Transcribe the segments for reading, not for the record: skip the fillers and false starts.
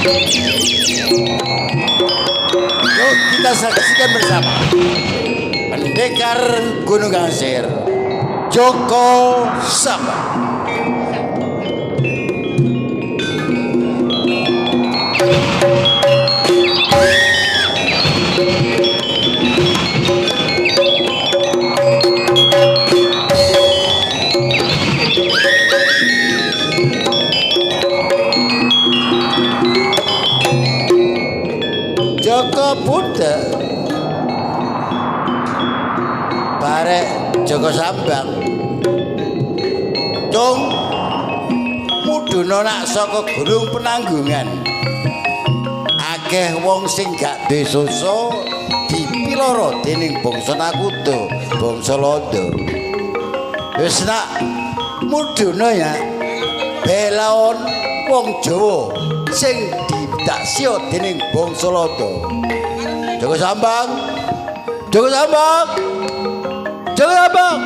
Yuk kita saksikan bersama Pendekar Gunung Asir Joko Sambang. Joko Buddha barek Joko Sambang cung mudhuna nak saka Gunung Penanggungan akeh wong sing gak duwe susu dipiloro dening bangsa Nakuto bangsa Londo wis nak mudhuna ya belaon wong Jawa sing tak siot dening bangsa Londo. Joko Sambang. Joko Sambang. Joko Sambang.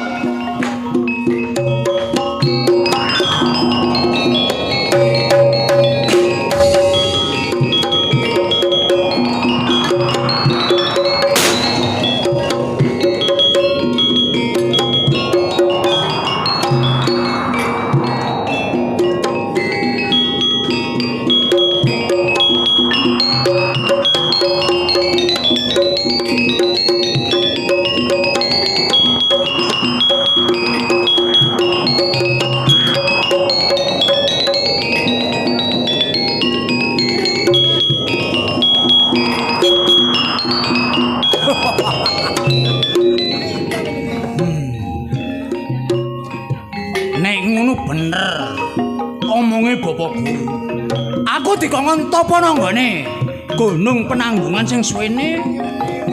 Dikongkon topo nanggone Gunung Penanggungan sing suwene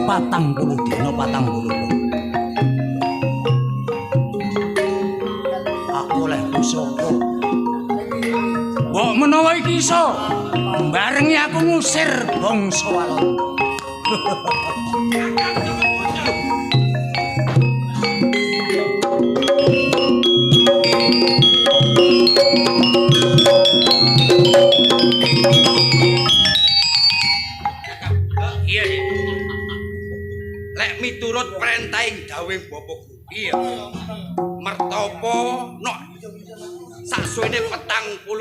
40 dina 40. Aku oleh pusaka. Mbok menawa iki iso barengi aku ngusir bangsa Walanda. Miturut perintahing dawuhing Bapak Guru. Iya. Mertapa nok sasuwene 40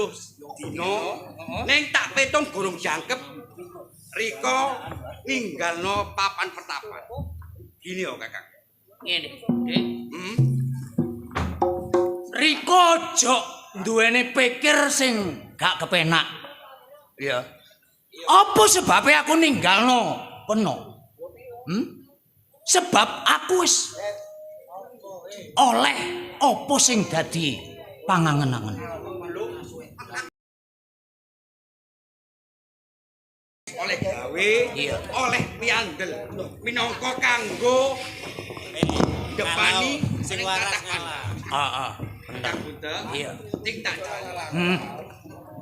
dina ning tak petung gorong jangkep rika ninggalno papan pertapan. Gini yo Kakang. Ngene, Dik. Rika aja duwene pikir sing gak kepenak. Iya. Apa sebabnya aku ninggalno peno? Sebab aku wis oleh apa sing dadi pangangen-angen. Oleh gawe, iya. Oleh piandel minangka kanggo depani sing waras ngalah. Heeh. Bener Buddha. Iya. Sing tak jalan.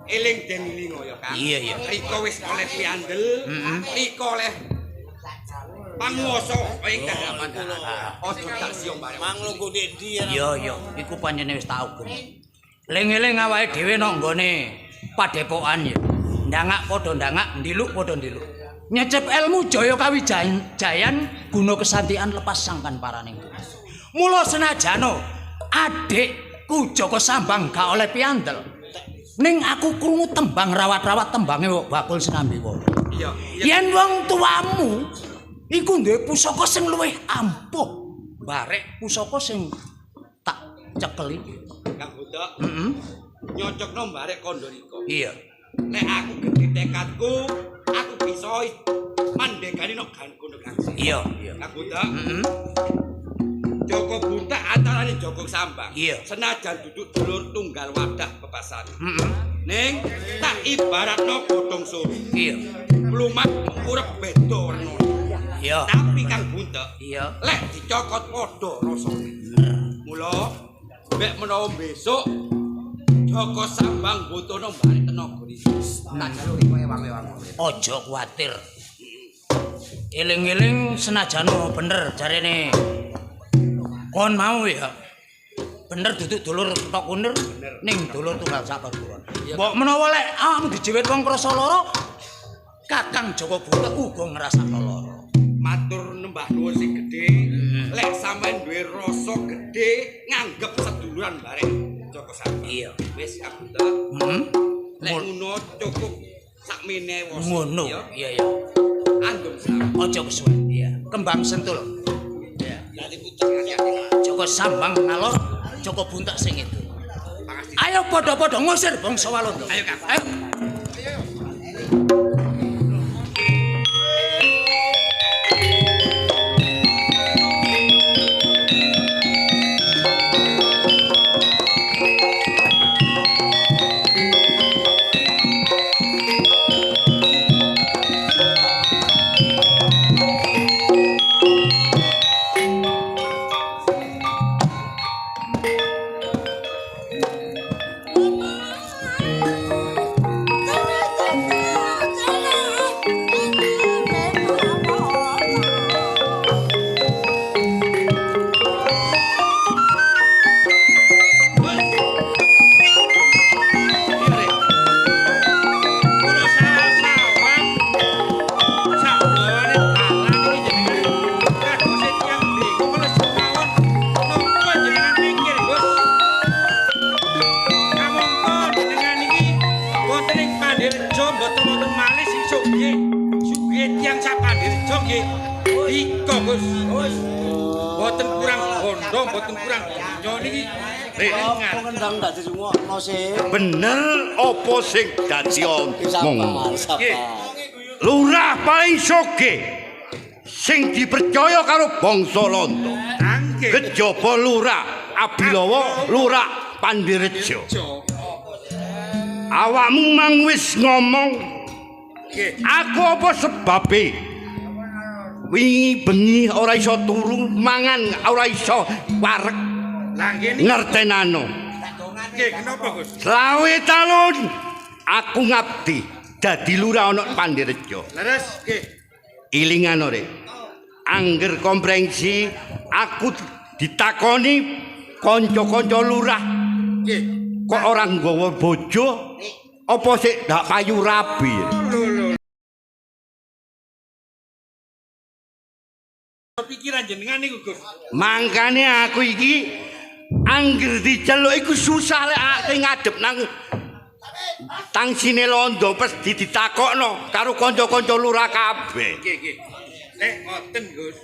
Eling den ilingo ya, Kang. Iya, iya. Rika wis oleh piandel, rika oleh panguwasa ing kadapan kula. Ojo tak siom bareng. Manglungku ndi ya. Yo, iku pancene wis tak hukum. Eling-eling awake dhewe nang nggone padepokan ya. Ndangak padha ndangak, ndiluk padha ndiluk. Nyecep ilmu jaya kawijayan guna kesantian lepas sangkan paraning. Mula senajano adikku Joko Sambang gak oleh piandel. Ning aku krungu tembang rawat-rawat tembange bakul sinambi wae. Iya. Yen wong tuamu iku duwe pusaka sing luwih ampuh. Barek pusaka sing tak cekel iki. Kang Buddha. Nyocokno barek kondorika. Iya. Nek aku gedhe tekadku, aku bisa mandekani nek ganku nek. Iya. Kang Buddha. Joko Buta antarane Joko Sambang. Iya. Senajan duduk dulur tunggal wadah bebasan. Ning tak ibaratno godhong suri. Iya. Lumat urip beda werna. Iya. Tapi Kang Buta, iya. Lek dicokot padha rasane. Mula mek menawa besok Joko Sambang butuhno balik tenaga iki. Tak jaluk kowe ewang-ewang. Aja kuwatir. Eling-eling senajan bener jarene kon mau ya. Bener duduk dulur tok kunir ning dulur tunggal sak perguruan. Mbok menawa lek awakmu dijiwit wong krasa lara, Kakang Joko Buntek uga ngrasakno lara. Matur nembah nuwun sing gedhe. Lek sampean duwe rasa gedhe nganggep seduluran bareng Joko Sambang. Iya. Wis kabudut. Lek ngono cukup sakmene wos. Ngono. Iya ya. Anggem sak. Aja kesuwen. Iya. Kembang sentul. Iya. Joko Sambang ngalor, Joko Buntek sing itu. Ayo padha-padha ngusir bangsa Walanda. Ayo Kang. Ayo. Bener apa sing dadi omong? Lurah paling sugih sing dipercaya karo bangsa Londo. Kejaba Lurah Abilawa, Lurah Pandirejo. Awakmu mang wis ngomong. Aku apa sebabe? Wingi bengi ora iso turu, mangan ora iso wareg. Ngertenano. Kenapa Gus? Selawe tahun aku ngabdi dadi lurah ana Pandirejo. Leres nggih. Ilingan ore. Angger komprensi aku ditakoni kanca-kanca lurah. Nggih. Kok ora nggawa bojo? Apa sik dak payu rabi? Pikiran jenengan niku Gus. Mangkane aku iki angger diceluk iku susah lek ake ngadep nang tangsine Londo pes ditakokno karo kanca-kanca lurah kabeh. Nggih. Nek ngoten Gus.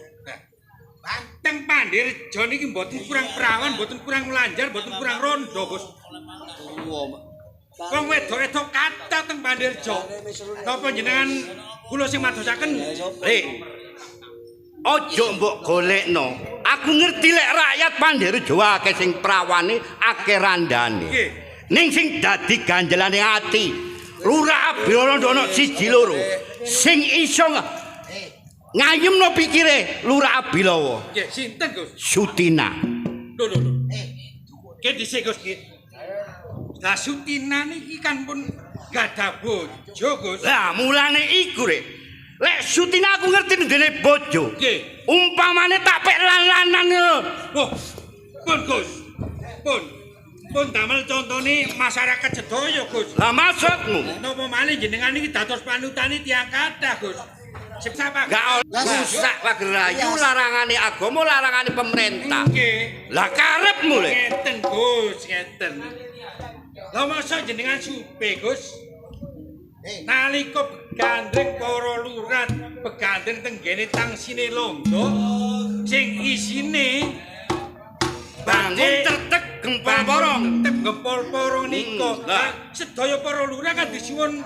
Teng Pandirejo niki mboten kurang perawan, mboten kurang lanjar, mboten kurang rondo Gus. Wong wedok-wedok kathah teng Pandirejo. Napa jenengan kula sing madosaken? Ojo mbok golekno. Aku ngerti lek rakyat Pandirejo akeh sing prawane, akeh randane. Nggih. Ning sing dadi ganjelane ati, Lurah Abilawa ana siji loro. Sing iso ngayemno pikire Lurah Abilawa. Nggih, sinten Gus? Sutina. Lho. Nggih dhisik Gus nggih. Lah Sutina niki kan pun gadah bojo Gus. Lah mulane iku rek. Lek Sutina aku ngerti ndene bojo. Nggih. Umpamane tak pek lan-lanan lho. Oh, pun Gus. Pun damel contone masyarakat sedaya Gus. Lah maksudmu? Napa malih jenengan iki dados panutane tiyang kathah Gus. Sip sapa? Gak rusak pagerayu larangane agama, larangane pemerintah. Nggih. Lah karepmu lek. Ngeten Gus, ngeten. Lah masa jenengan supe Gus? Nalika begandreng para lurah begandreng tenggene tangsine Londo sing isine Bangun tertek gempol porong. Gempol porong nika. Sedaya para lurah kan disuwun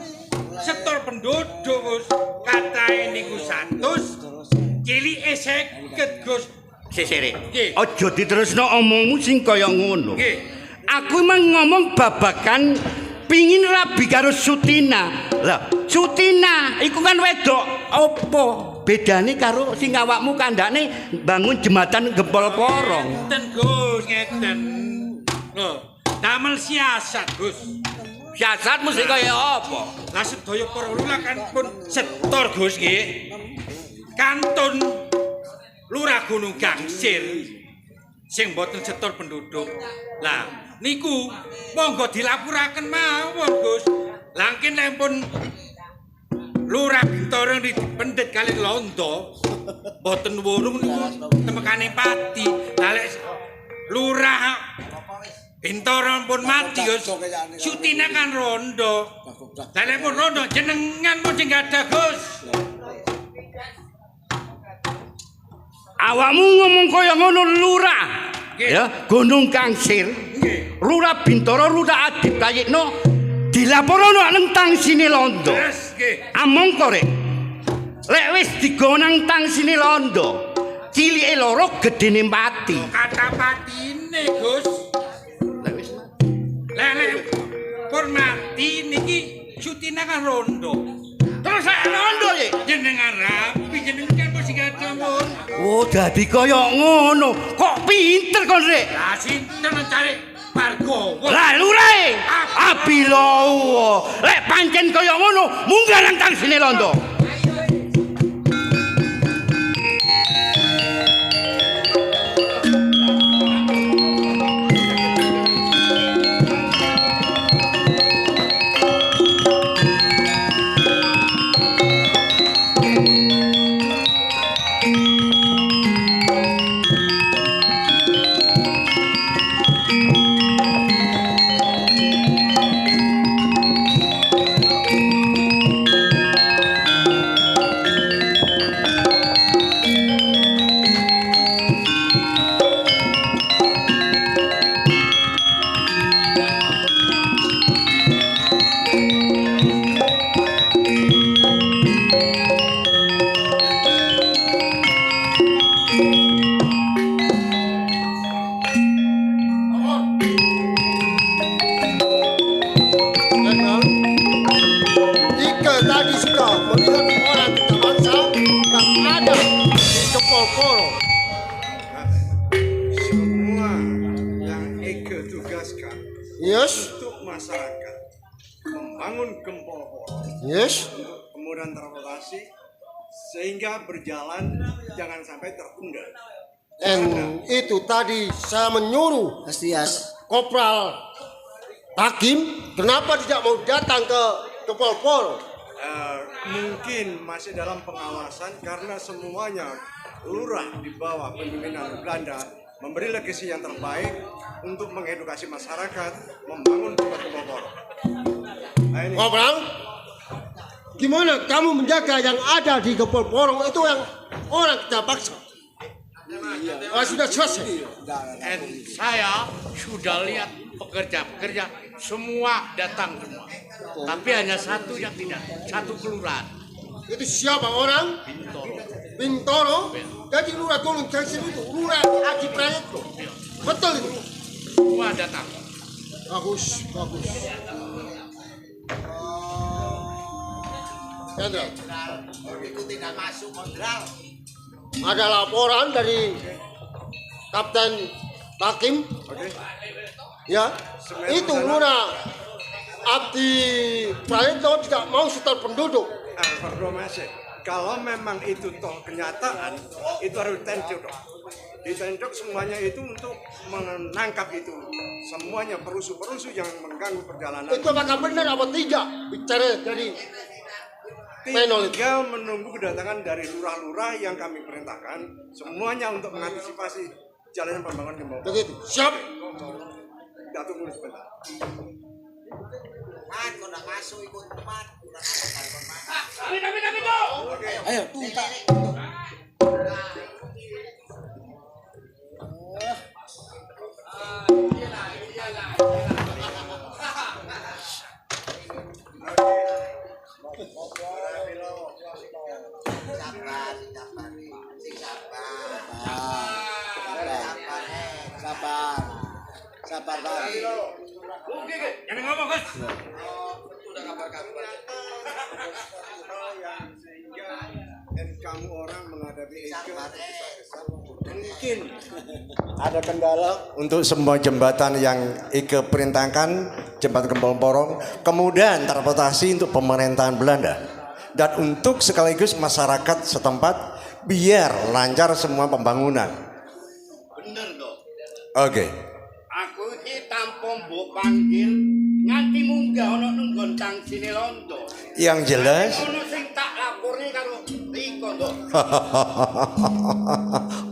setor penduduk Gus. Katahe niku 100, cilike 50 Gus. Sesere. Nggih. Aja diterusno omongmu sing kaya ngono. Nggih. Aku emang ngomong babakan pingin rabi karo Sutina. Lah, Sutina iku kan wedok apa? Bedane karo sing awakmu kandhane bangun jembatan gempol porong. Ngeten Gus, ngeten. Lho, damel siasat Gus. Siasatmu sing kaya apa? Lah sedaya para lurah kan pun setor Gus nggih. Kantun Lurah Gunung Gangsir sing mboten setor penduduk. Lah niku monggo dilapuraken mawon Gus. Langkin nek pun Lurah Bintoro dipendhet kali Londo. Boten wurung niku temekane pati. Lalek Lurah Bintoro pun mati Gus. Sutina kan rondo. Lalek pun rondo jenengan pun sing gadah Gus. Awakmu ngomong kaya ngono Lurah. Nggih. Ya, Gunung Kangsir. Nggih. Lurah Bintoro, Lurah Adip Kayekno dilaporno nang tangsine Londo. Yes, nggih. Among korek. Lek wis digonang tangsine Londo, cilike loro gedene mati. Kata patine Gus. Lek wis Lelek pun mati niki Sutina kan rondo. terus lek Londo iki. Jenengan rapi jenengan kan mesti gadah mun. Oh, dadi kaya ngono. Kok pinter kon rek? Lah sinten cari Margowo. Lah lurae. Abilowo. Lek pancen kaya ngono, munggah nang tangsine Londo. Ika tadi sudah melihat orang kita bangsa yang ada di Kepol-Pol. Semua yang Eke tugaskan Yes, untuk masyarakat membangun Gempol-Pol yes. untuk kemudahan transportasi sehingga berjalan jangan sampai tertunda. And itu tadi saya menyuruh Kopral Hakim kenapa tidak mau datang ke Kepol-Pol. Mungkin masih dalam pengawasan karena semuanya lurah di bawah pemimpinan Belanda memberi legasi yang terbaik untuk mengedukasi masyarakat membangun Gempol-Pol. Nah, ini. Kopral, gimana kamu menjaga yang ada di Kepol-Pol itu yang orang kita paksa? Sudah selesai. And saya sudah lihat pekerja-pekerja semua datang semua. Tapi hanya satu yang tidak, satu kelurahan. Itu siapa orang? Bintoro. Bintoro. Jadi lurah Gunung Kangsir itu lurah Aji Prayitno. Betul itu. Semua datang. Bagus, bagus. Jenderal. Itu tidak masuk kontrol. Ada laporan dari Kapten Hakim. Ya, itu lurah Abdi Prayitno tidak mau setor penduduk. Informasi. Kalau memang itu toh kenyataan, itu harus ditendok. Ditendok semuanya itu untuk menangkap itu. Semuanya perusuh-perusuh yang mengganggu perjalanan. Itu apakah benar apa tidak? Bicara dari Menol itu. Tinggal menunggu kedatangan dari lurah-lurah yang kami perintahkan. Semuanya untuk mengantisipasi jalannya pembangunan Gempol. Begitu. Siap. Tidak tunggu sebentar. Ayo, tuntak. Sabar, Pak. Yang ngomong Gus. Dan kamu orang menghadapi Eke mungkin ada kendala untuk semua jembatan yang Eke perintahkan, jembatan Gempol-Porong, kemudian transportasi untuk pemerintahan Belanda dan untuk sekaligus masyarakat setempat biar lancar semua pembangunan. Bener kok. Oke. Aku iki tanpa mbok panggil nganti munggah ana nang nggon tangsine Londo. Yang jelas Ono sing tak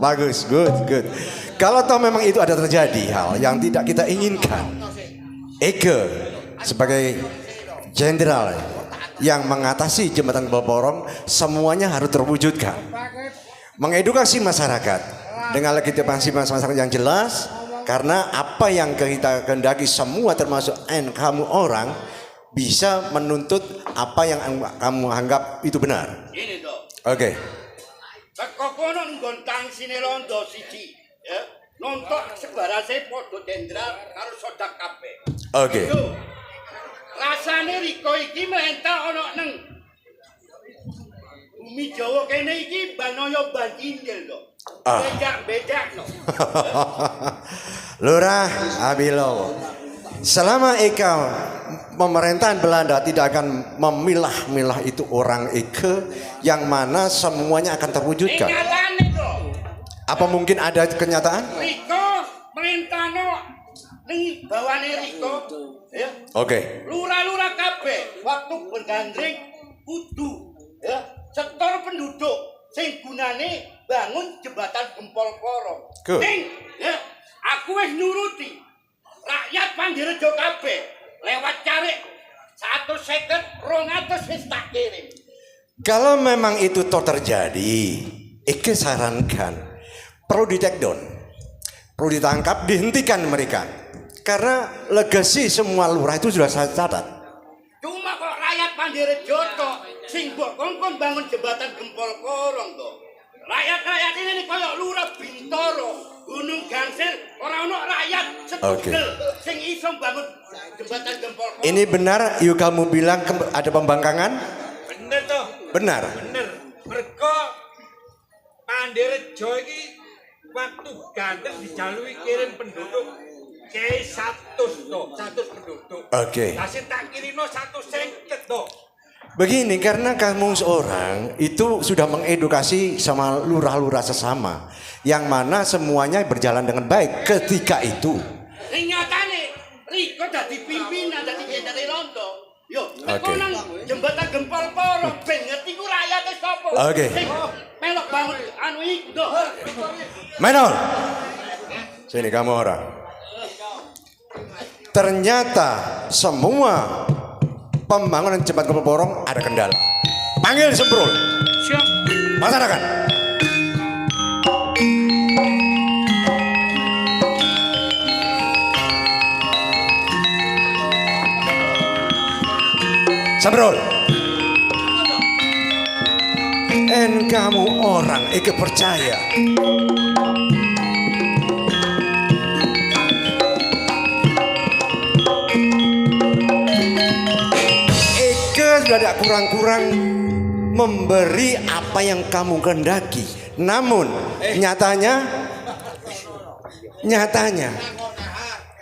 Bagus, good. Kalau toh memang itu ada terjadi hal yang tidak kita inginkan, Eke sebagai jenderal yang mengatasi jembatan Gempol Porong, semuanya harus terwujudkan. Mengedukasi masyarakat dengan legitimasi masyarakat yang jelas, karena apa yang kita kehendaki semua termasuk kamu orang bisa menuntut apa yang kamu anggap itu benar. Ini toh. Oke. Teko kono nggon tangsine londo siji, ya. Nonton sebarase padha jenderal karo sodak kabeh. Oke. Yo. Rasane Riko iki mentak ana nang bumi Jawa kene iki Banoyo Bandindel to. Ah. Bedak-bedak no. Lurah Abilowo, selama Eka pemerintahan Belanda tidak akan memilah-milah itu orang Eke yang mana semuanya akan terwujudkan. Kenyataane to. Apa mungkin ada kenyataan? Riko merintahno ning bawane Riko, ya. Oke. Lurah-lurah kabeh waktu bergandring kudu ya setor penduduk sing gunane bangun jembatan Gempol Porong. Good. Ning ya aku wis nuruti rakyat Pandirejo kabeh lewat carik 150 200 wis tak kirim. Kalau memang itu toh terjadi, Eke sarankan perlu di take down, perlu ditangkap, dihentikan mereka. Karena legasi semua lurah itu sudah saya catat. Cuma kok rakyat Pandirejo tok sing mbok kongkon bangun jembatan Gempol Porong to. Rakyat-rakyat ini koyo Lurah Bintoro, Gunung Gangsir, ora ono rakyat setugel sing iso bangun jembatan Gempol Porong. Ini benar yuk kamu bilang ada pembangkangan? Bener toh. Benar. Bener. Mergo Pandirejo iki waktu gandeng dijalui kirim penduduk ke 100 toh, 100 penduduk. Oke. Lah sing tak kirino 150 toh. Begini, karena kamu seorang itu sudah mengedukasi sama lurah-lurah sesama, yang mana semuanya berjalan dengan baik ketika itu. Ning nyatane Riko dadi pimpinan dadi jenderal Londo. Yo, Oke. nang jembatan Gempol Porong ben ngerti ku rakyate sapa. Oke. Sing melok bangun anu iki to. Menol, sini kamu orang. Ternyata semua pembangunan jembatan Gempol Porong ada kendala. Panggil Sembrul. Siap. Masyarakat. Sembrul. Kamu orang Eke percaya. Sudah tidak kurang-kurang memberi apa yang kamu kehendaki. Namun nyatanya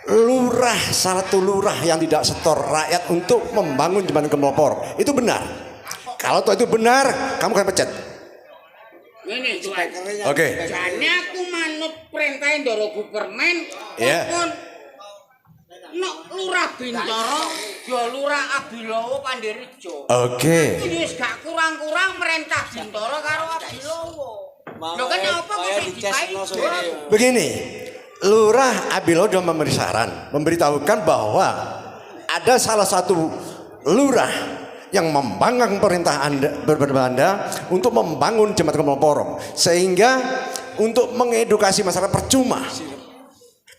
lurah, satu lurah yang tidak setor rakyat untuk membangun jembatan Gempol Porong. Itu benar. Kalau itu benar, kamu akan pecat. Ngene Tuan. Oke. Jane aku manut perintah Ndoro Gupermen. Iya. Nek Lurah Bintoro, ya Lurah Abilowo Pandirejo. Oke. Wis gak kurang-kurang perintah Bintoro karo Abilowo. Lho kan apa kok dikai? Begini, Lurah Abilowo sudah memberi saran, memberitahukan bahwa ada salah satu lurah yang membanggang perintah Belanda untuk membangun jembatan Gempol Porong, sehingga untuk mengedukasi masyarakat percuma.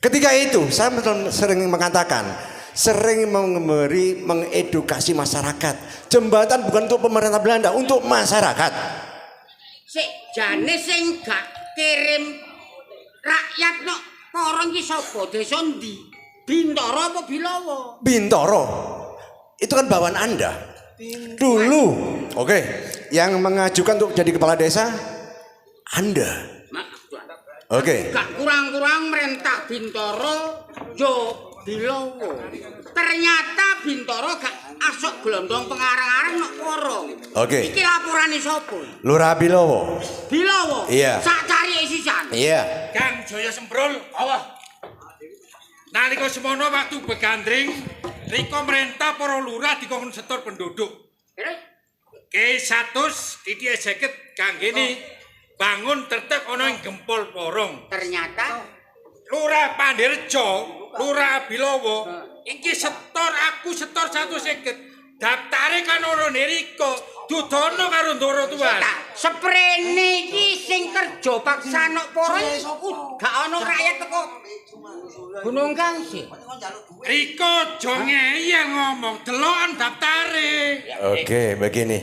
Ketika itu saya sering mengatakan, sering mengedukasi masyarakat. Jembatan bukan untuk pemerintah Belanda, untuk masyarakat. Sik jane sing gak kirim rakyat nok Porong ki sapa? Desa ndi? Bintoro apa Bilowo? Bintoro. Itu kan bawaan Anda. Dulu, oke, yang mengajukan untuk jadi kepala desa Anda. Oke. Gak kurang-kurang merintah Bintoro yo Bilowo. Ternyata Bintoro gak asok gelondong pengarang-arang nok Porong. Oke. Iki laporane sapa? Lurah Bilowo. Bilowo. Iya. Sak cari sisan. Iya. Kang Jaya Sembrul, Allah. Nalika semono waktu begandring, Riko merintah para lurah dikon setor penduduk. K100 titi seket kanggene bangun tertek ana ing Gempol Porong. Ternyata Lurah Pandirjo, Lurah Abilowo, iki aku setor 150. Daftare kan ono niriko, dudono karo Ndoro Tuan. Seprene iki sing kerja paksa nok poro gak ono rakyat teko Gunung Gangsir. Riko jonge yang ngomong delokan daftare. Oke, begini.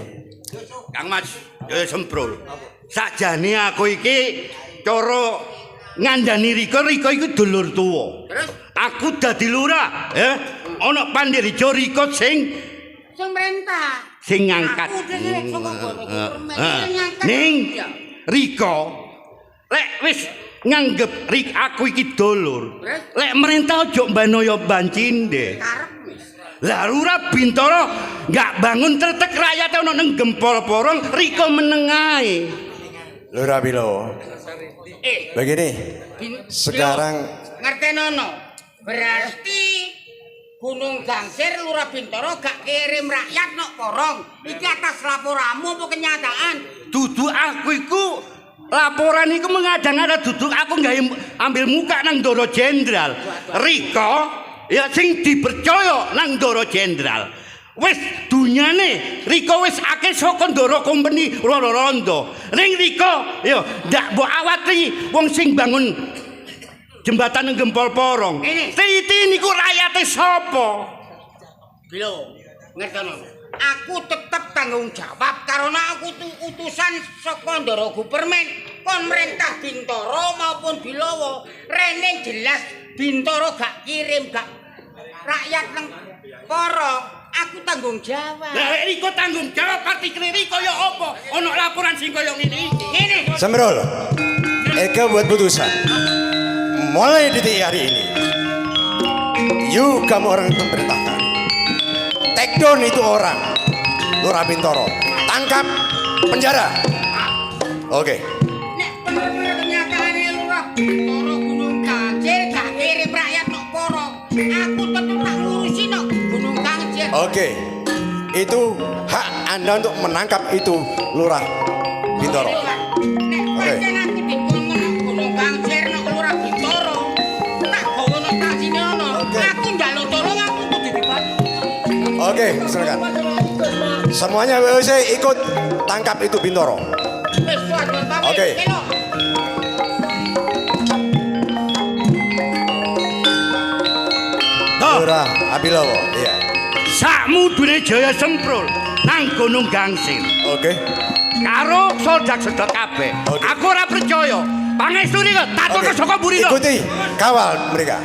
Kang Mas, semprul. Sakjane aku iki cara ngandani Riko iku dulur tuwa. Terus aku dadi lurah, ana Pandirjo Riko sing merintah, sing ngangkat. Ning Riko lek wis nganggep aku iki dulur. Lek merintah ojo mbanoyo bancinde. Lah Lurah Bintoro nggak bangun tertek rakyat ono nang Gempol Porong Riko menengae. Lurah Bilowo. Begini. Sekarang Ngertenono. Berarti Gunung Gangsir Lurah Bintoro gak kirim rakyat nok Porong. Iki atas laporanmu apa kenyataan? Dudu aku iku laporan iku mengadang-ada duduk aku nggak ambil muka nang Ndoro Jenderal. Riko ya sing dipercaya nang Ndoro Jenderal. Wis dunyane Riko wis akeh saka Ndoro Company Rondo. Ning Riko ya ndak mbok awati wong sing bangun jembatan nang Gempol Porong. Titi niku rakyate sapa? Bilo, ngertono. Aku tetep tanggung jawab karena aku tuh utusan saka Ndoro Gupermen kon merintah Bintoro maupun Bilowo. Rene jelas Bintoro gak kirim gak rakyat nang Porong. Aku tanggung jawab. Lah Riko tanggung jawab partikel Riko ya apa? Ono laporan sing koyo ngene iki. Ngene. Sembrol. Eka buat putusan. Mulai detik hari ini, kamu orang pemerintahkan. Take down itu orang, Lurah Bintoro. Tangkap, penjara. Oke. Nek bener-bener kenyataane Lurah Bintoro Gunung Gangsir gak kirim rakyat nok Porong. Aku tetep tak ngurusi nok Gunung Gangsir. Oke. Itu hak Anda untuk menangkap itu Lurah Bintoro. Nek pancen aku dikongkon nok Gunung Gangsir nok Lurah Bintoro, tak gawe nok tasine ono. Aku njaluk tolong aku kudu dibantu. Oke, silakan. Semuanya WOC ikut tangkap itu Bintoro. Wis wadon pamit. Oke. Lurah Abilowo, iya. Sakmu dune Jaya Semprul nang Gunung Gangsir. Oke. Karo soldat sedot kabeh. Oke. Aku ora percaya. Pangestune kok tak Oke. tukok saka burino. Ikuti, kawal mereka.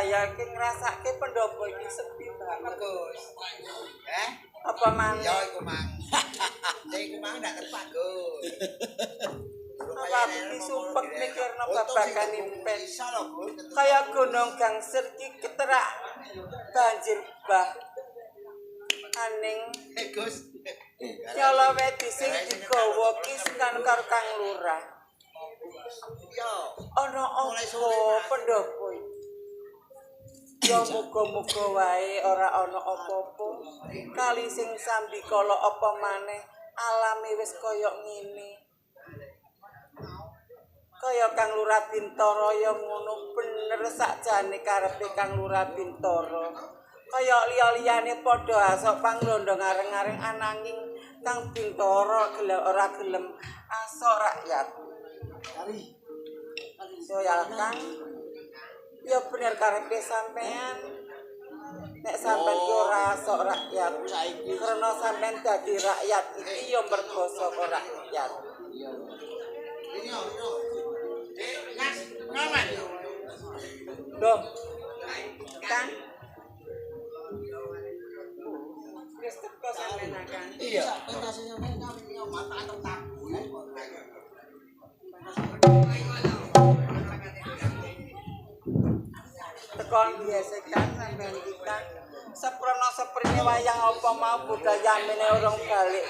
Yakin ngrasake pendopo iki sepi banget. Bagus. Apa mang? Ya iku mang. Iku mang ndak tepat, Gus. Apa aku disumpek mikirno babagan impen. Kayak Gunung Gangsir iki keterak banjir bah. Aning Gus. nyala wedi sing digawa ki kan karo Kang Lurah. Yo. Ana apa pendopo iki? Ya muga-muga wae ora ana apa-apa. Kali sing sambikala apa maneh alame wis kaya ngene. Kaya Kang Lurah Bintoro ya ngono bener sakjane karepe Kang Lurah Bintoro. Kaya liya-liyane padha asok panglondong areng-areng ananging Kang Bintoro ora gelem asok rakyat. Soal Kang ya bener karepe sampean. Nek sampean ki ora asok rakyat, karena sampean dadi rakyat iki ya mergo saka rakyat. Loh, Kang. Wis teko sampean Kang. Iya. Tekon biasa Kang sampean iki Kang. Seprono seprene wayang apa mau budayane urung balik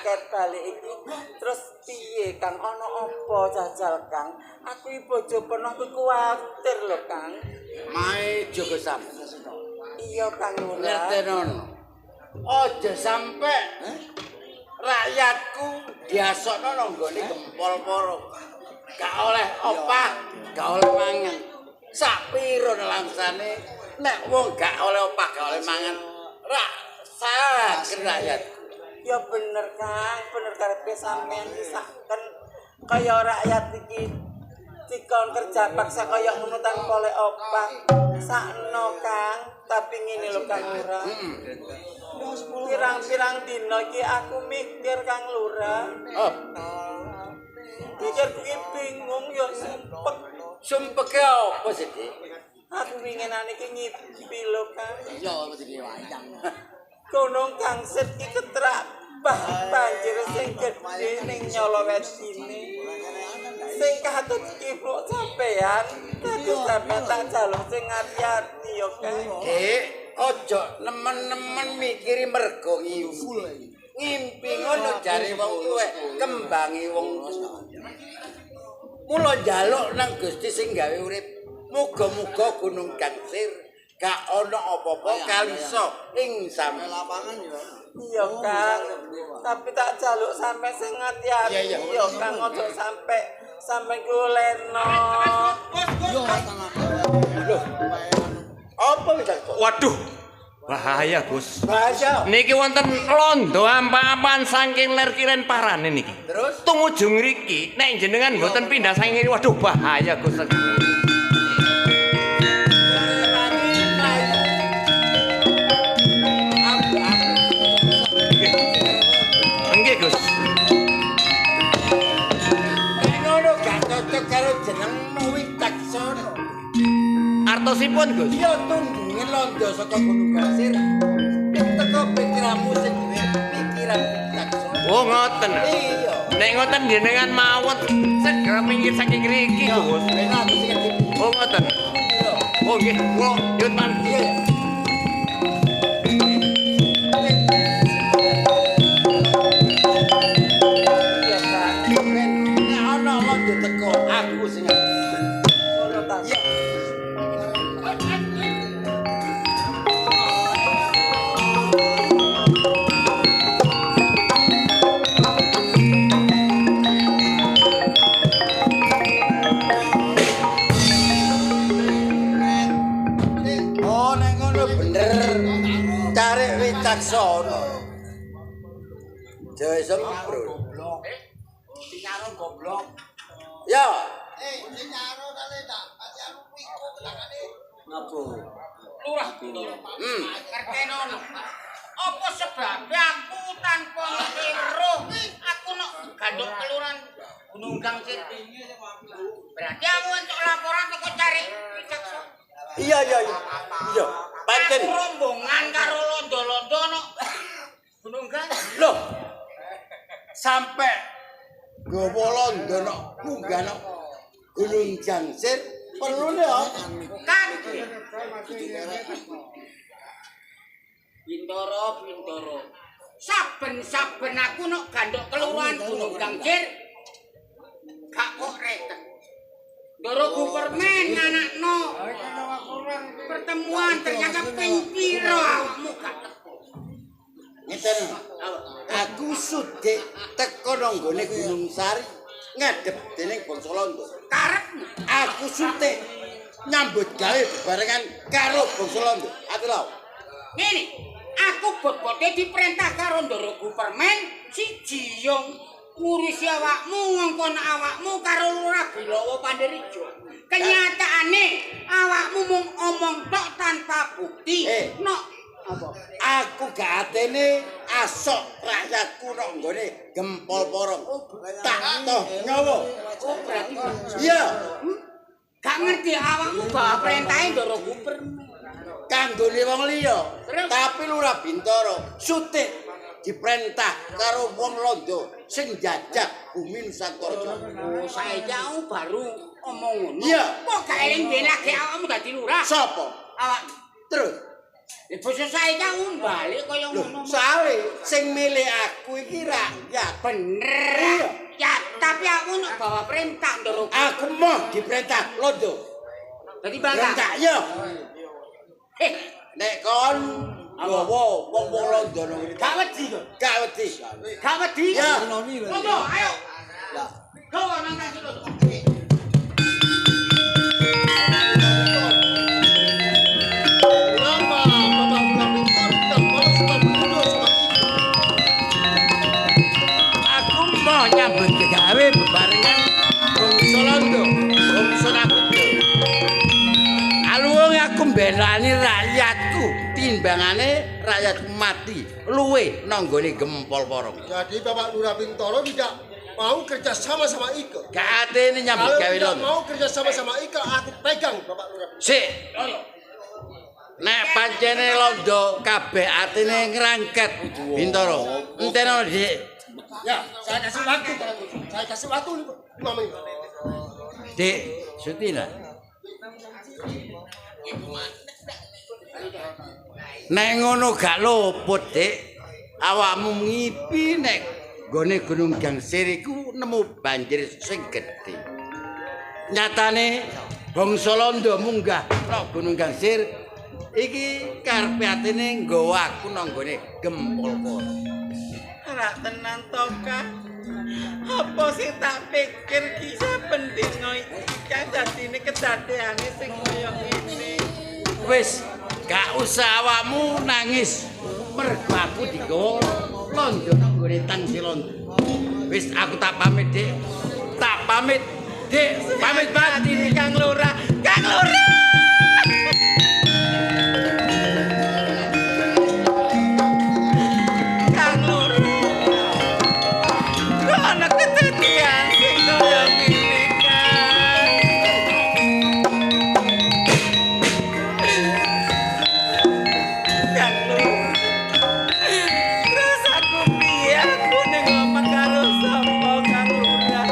iki. Terus piye Kang? Ana apa jajal Kang? Aku iki bojo pernah kuwatir lho Kang. Mae Joko Sam. Iya Kang Lurah. Ngertenono. Aja sampe rakyatku diasokno nang nggone gempol poro. Gak oleh opah, gak oleh mangan. Sak piro langsane nek wong gak oleh opah, gak oleh mangan. Rasaken rakyat. Ya bener Kang, bener karepe sampean disaken kaya rakyat iki dikon kerja paksa kaya ngono tanpa oleh opah. Sakno Kang, tapi ngene lho Kang Lurah. Pirang-pirang dina iki aku mikir Kang Lurah. Oh, Pikir iki bingung ya sumpek. sumpeke apa sih? Aku winginane iki ngipi lho Kang. Yo mesti wayang. Gunung Gangsir iki ketrak banjir sing gedhe ning nyolowet sini. Sing katut iki mbok sampean, dadi sampean tak jaluk sing ati-ati ya Kang. Ojo nemen-nemen mikiri mergo ngimpi. Ngimpi ngono jare wong tuwek kembangi wong tuwa. Mula njaluk nang Gusti sing gawe urip. Muga-muga Gunung Gangsir gak ana apa-apa kalisa ing sampe lapangan ya. Iya Kang. Tapi tak jaluk sampe sing ati-ati ya Kang, ojo sampe kuleno. Loh. Apa wis Waduh, Bahaya, Gus. bahasa? Niki wonten londo ampa-ampan saking ler kilen parane niki. Terus Tumujung ngriki nek jenengan mboten pindah saking ngene, waduh bahaya, Gus. Nggih, Gus. ngono gak cocok karo jenengmu Wicaksono. Artosipun, Gus. Iya tundunge londo saka Gunung Gangsir. Teko pikiranmu sendiri, pikiran Wicaksono. Oh, ngoten. Iya. Nek ngoten jenengan mawon segera minggir saking ngriki, Gus. Enak sing ngerti. Oh, ngoten. Oh, nggih. Kula nyuwun pan. Iya. Iya Kang. Nek ana londo teko aku sing ngerti. Ngono ta. Iya. Oh, nek ngono bener. Cari Wicaksono. Jawa sempro. Sinyaro goblok. Ya. Sinyaro kali tak. Pasti aku piko belakane. Ngapo? Lurah Bintoro. Kertenono. Apa sebabnya aku tanpa ngeroh aku nok gandok keluran Gunung Gangsir. Berarti aku untuk laporan toko cari Wicaksono. Iya. Iya. Pancen. Aku rombongan karo londo-londo nok Gunung Gangsir. Loh. Sampai gowo londo nok munggah nok Gunung Gangsir perlu nih apa? Kan Bintoro. Saben-saben aku nok gandok keluran Gunung Gangsir. Gak kok reken. Ndoro Gupermen anakno. Pertemuan ternyata ping piro awakmu gak teko. Ngeten. Aku sudik teko nang gone Gunung Sari ngadep dening Bangsa Londo. Karepmu Aku sudik nyambut gawe bebarengan karo Bangsa Londo. Ati lho. ngene, aku bobote diperintah karo Ndoro Gupermen siji yo ngurusi awakmu ngongkon awakmu karo Lurah Bilowo Panderijo. Kenyataane awakmu mung omong tok tanpa bukti. Apa? Aku gak atene asok rakyatku nang nggone Gempol Porong. Tak toh nyawa. Oh, berarti Iya, gak ngerti awakmu bawa perintahe Ndoro Gupermen. kanggone wong liya. Terus? Tapi Lurah Bintoro sutik diperintah karo wong Londo sing jajak bumi Nusantara. Oh, saiki aku baru omong ngono. Iya. Kok gak eling ben lagi awakmu dadi lurah? Sopo? Awak Terus basa saiki aku balik kaya ngono. soale sing milih aku iki rakyat. Bener. Ya, tapi aku nek bawa perintah Ndoro. Aku mau diperintah Londo. Dadi bangga. Perintah ya. Eh, Nek kon gawa wong-wong Londo nang ngene. gak wedi kok. Gak wedi. Gak wedi. Ya. Monggo, ayo. Gawa nang kaki lho. Kenapa Bapak Lurah Bintoro tidak mau suka berdua sama kita? Aku mau nyambut gawe bebarengan Bangsa Londo, Bangsa Nakudo. Aluwung aku mbelani rakyatku timbangane rakyatku mati luwe nang nggone Gempol Porong. Jadi Bapak Lurah Bintoro tidak mau kerja sama sama Ike. Gak atene nyambut Kalau gawe tidak Londo. mau kerja sama sama Ike, aku pegang Bapak Lurah Bintoro. Sik. Nek pancene Londo kabeh atine ngrangket Bintoro. Enteno, Dik. Ya, saya kasih waktu. Saya kasih waktu 5 menit. Dik, Sutina. Nek ngono gak luput, Dik. Awakmu ngipi nek gone Gunung Gangsir iku nemu banjir sing gedhe. Nyatane bangsa Londo munggah nang Gunung Gangsir iki karepe atine nggawa aku nang gone Gempol Porong. Ora tenan to, Kak. Apa sing tak pikir ki saben dina iki kan dadine kedadeane sing kaya ngene. Wis gak usah awakmu nangis mergo aku digawa Londo nang gone Tansi Londo. Wis aku tak pamit, Dik. Tak pamit, Dik. Pamit batin Kang Lurah. Kang Lurah. Kang Lurah. Kok ana kedadian sing kaya ngene, Kang Lurah. Terus aku piye aku ning ngomong karo sapa Kang Lurah?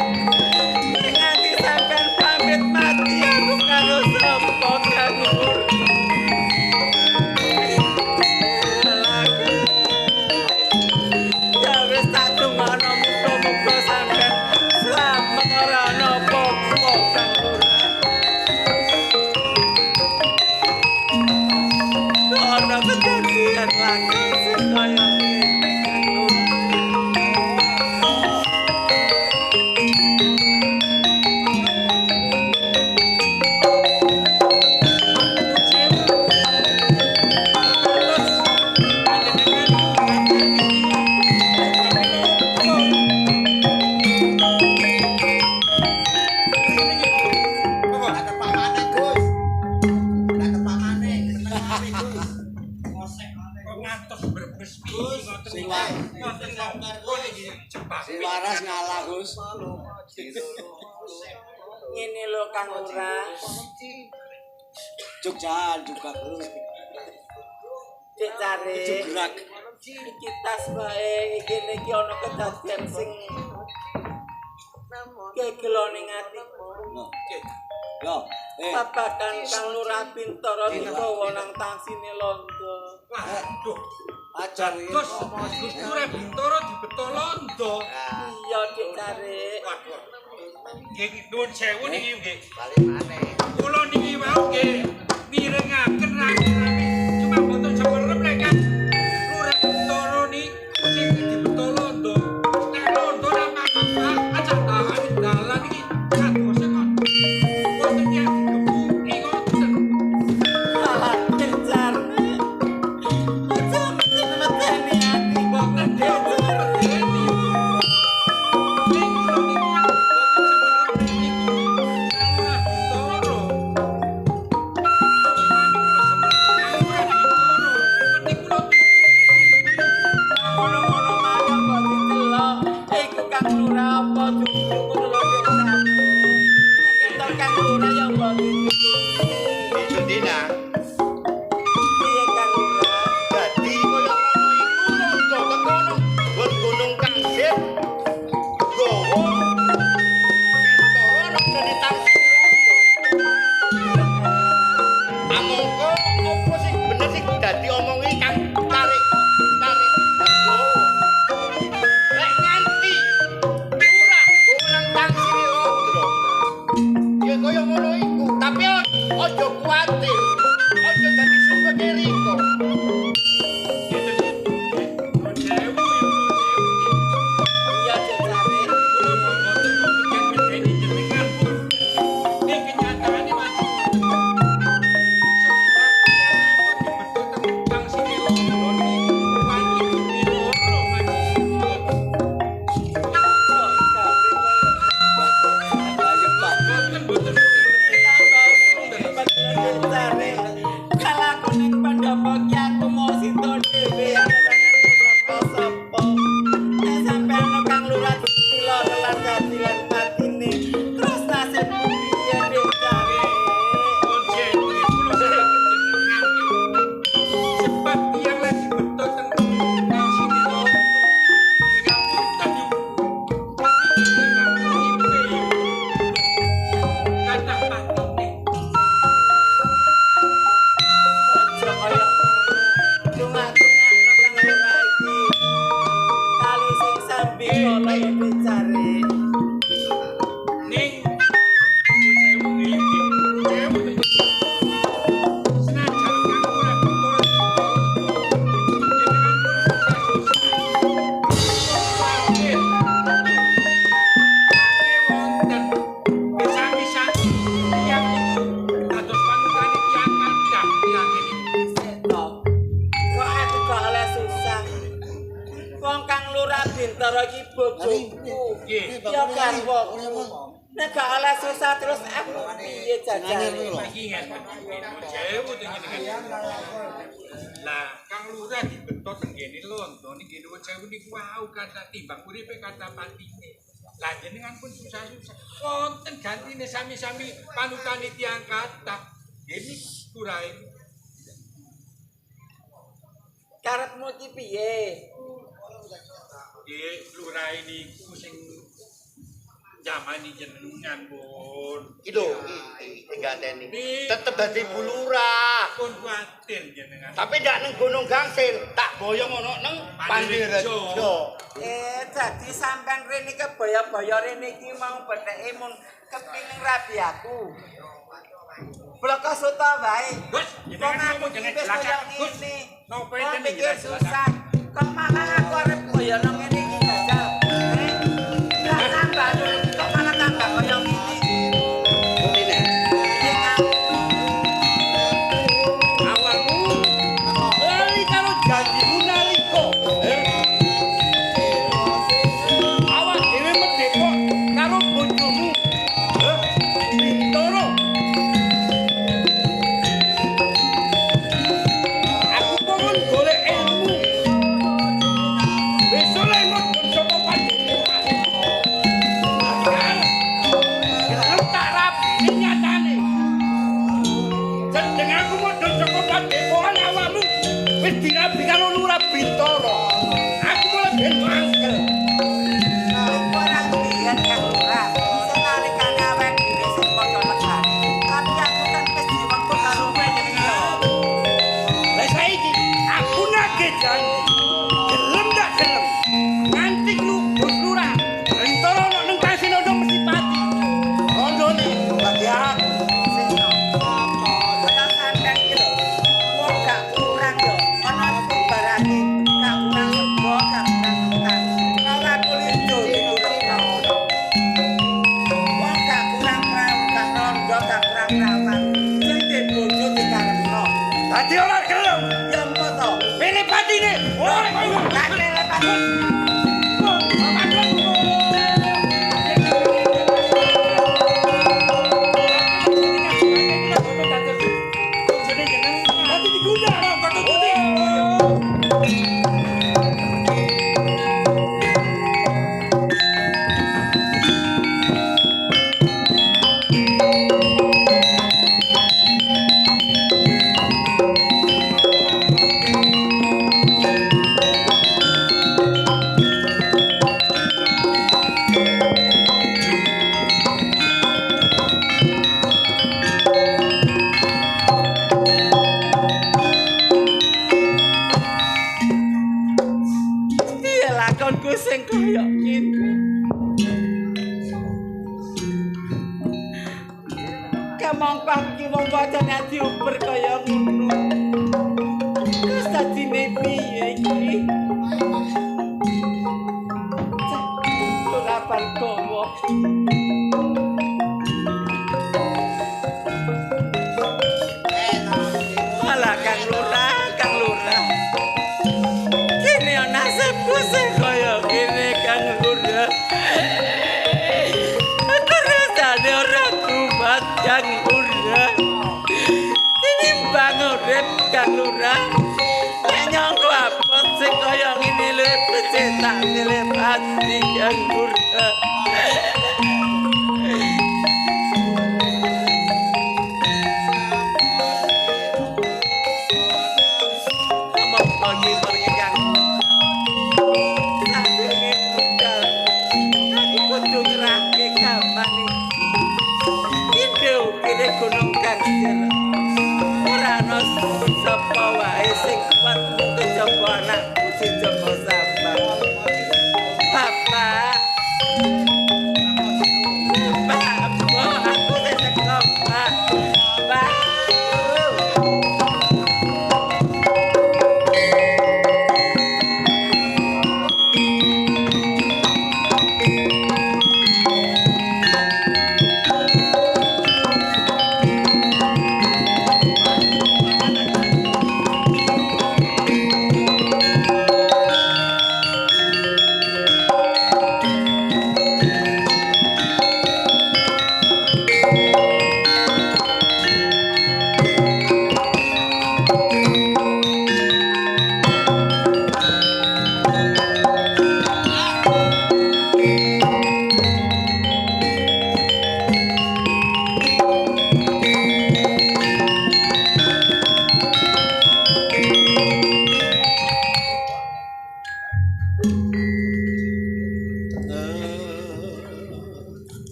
Nganti sampean pamit mati aku karo sapa Kang Lurah? Ya wis tak tunggono muga-muga sampean slamet ora ana apa-apa Kang Lurah. Kok ana kejadian lagi sing kaya ngene Kang Lurah. Ada pamane, Gus. Ada pamane. Ngantos berbes piye ngoten Si waras ngalah, Gus. Ngene lho Kang Lurah. Jogja juga terus. Cek cari Jograk. iki tas bae iki iki ana kedadian sing kegelo ning atiku. Yo, Babagan Kang Lurah Bintoro digawa nang tansine Londo. Waduh, ajar iki. Gus Lurah Bintoro dibeto Londo. Iya Cek cari. Waduh. Nggih nuwun sewu niki nggih. Balik maneh. Kula niki wau nggih mirengaken rame-rame. Cuma boten semerep nek kan. Lurah Bintoro niku sing dibetol londo. Nek londo ra apa-apa, aja tahan dalan iki. Kadose kok. Boten ya dikebuki ngoten. Alah kejarne. Aja mesti-mesti ati. Boten dhewe medeni. Ning kula niki boten semerep niku. Lurah Bintoro. Ngono-ngono mangkel kok didelok. Iku Kang Lurah apa dulu ngono lho desane. Ketok Kang Lurah ya mbok ditulungi. Sutina. Piye Kang Lurah? Dadi koyo ngono iku londo tekono gunung Kangsir. Gowo. Bintoro nang dene tangsi londo. Amangka apa sing bener sing dadi omongi Kang tarik. Lek nganti lurah nang tangsi londo. Ya koyo ngono iku, tapi ojo kuwatir. Ojo dadi sumber riko. Iya desane. Wong Kang Lurah Bintoro iki bojoku. Ya garwaku. Nek gak oleh susah terus aku piye jajane. Lah Kang Lurah dibetot tenggene londo niki nuwun sewu niku wau kata timbang uripe kata patine. Lah jenengan pun susah-susah. Wonten gantine sami-sami panutane tiyang kathah. Nggih Lurah. Karepmu iki piye? Nggih Lurah niku sing jamani jenengan pun. Iki lho, iki ganteni. Tetep dadi bulurah. Pun kuatir jenengan. Tapi ndak nang Gunung Gangsir, tak boyong ono nang Pandirejo. Dadi sampean rene kebaya-baya rene iki mau betheke mun kepingin rabi aku. Bloko soto wae. Gus, Wong aku jenengan wis jelas koyo Gus. ngene. Napa Wong enten pikir jelas susah. Kok malah aku arep koyo nang ngene iki jajal. Gak tambah dulu, kok malah tambah koyo ngene. Ngene. Awakmu lali karo janjimu nalika. Awak dhewe medheko karo bojomu. Bintoro. Aku pengen golek ilmu. Besok lek mudhun saka panjenengan. Gelem tak rapi nyatane. Jeneng aku mudhun saka panjenengan awakmu wis dirabi karo Lurah Bintoro. Aku mulai ben mangkel. Ora biyen Kang Lurah. Senalikane awake dhewe sing padha legane. Tapi aku kan wis diwektu karo panjenengan. Lah saiki aku nagih janji. Gelem ndak gelem. Nganti lu Lurah Bintoro ono ning Kasinodo mesti pati. Dadi ora gelem. Ya apa to? Pilih patine. Ora koyo. Kakek patun. Piye lakonku sing koyo ngene? Kamangka iki wong wajane diuber kaya ngono. Terus dadine piye iki? Ora parkowo. Alah Kang Lurah. Kene ana nasibku sing kaya ngene Kang Lurah. Aku rasane ora kuat Kang Lurah. Tinimbang urip Kang Lurah. Nek nyangko apa sing kaya ngene lho tak telepati Kang Lurah. Pagi Kang. Sadurunge budal. Aku kudu ngerake gampang iki. Kene gunung Kangsir. Ora ana sapa wae sing kuat kejaba anakku sing Joko Sambang. Bapak. Aku sing teko, Pak. Pak.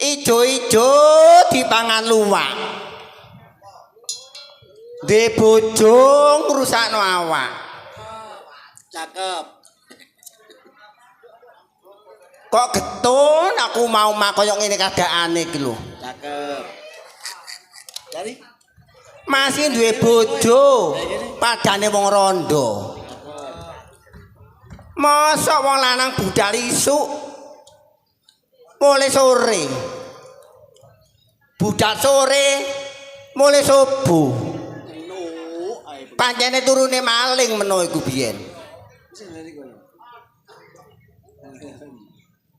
Ijo-ijo dipangan luwak. Dhe bojo ngrusakno awak. Cakep. Kok getun aku mau koyo ngene kagakane iki lho. Cakep. Dari Masih duwe bojo, padane wong rondo. Mosok wong lanang budal isuk mulai sore. Budal sore mulai subuh. Pancene turune maling meno iku biyen.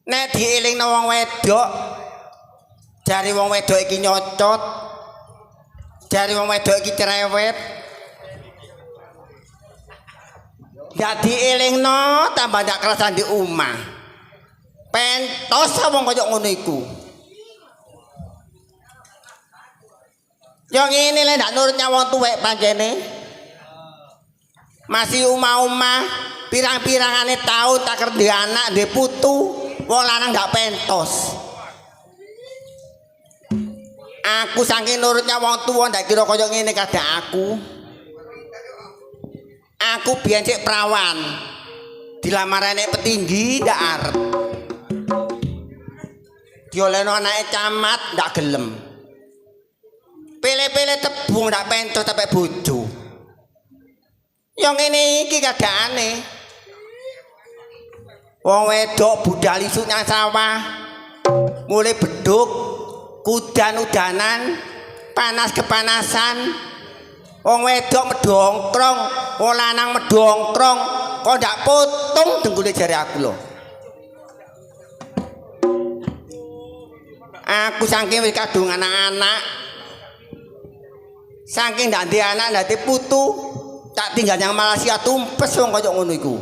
Nek dielingno wong wedok, jare wong wedok iki nyocot, jare wong wedok iki cerewet. Gak dielingno tambah ndak kerasan di omah. Pentos wong kaya ngono iku. Yo ngene lek ndak nurut wong tuwek pancene. Masih omah-omah pirang-pirangane taun tak kerja anak ndek putu. wong lanang ndak pentos. Aku saking nurutnya wong tua ndak kira kaya ngene kadang aku. Aku biyen sik prawan. Dilamar enek petinggi ndak arep. Diolehno anake camat ndak gelem. Pele-pele tebung ndak pentos sampe bojo. Yang ngene iki kadangane. Wong wedok budal isuk nang sawah. Mulai beduk, udan-udanan, panas kepanasan. Wong wedok medongkrong, wong lanang medongkrong, kok ndak potong denggule jari aku lho. Aku saking wis kadung anak-anak. Saking ndak ndek anak, ndak ndek putu, tak tinggal yang Malaysia tumpes wong kaya ngono iku.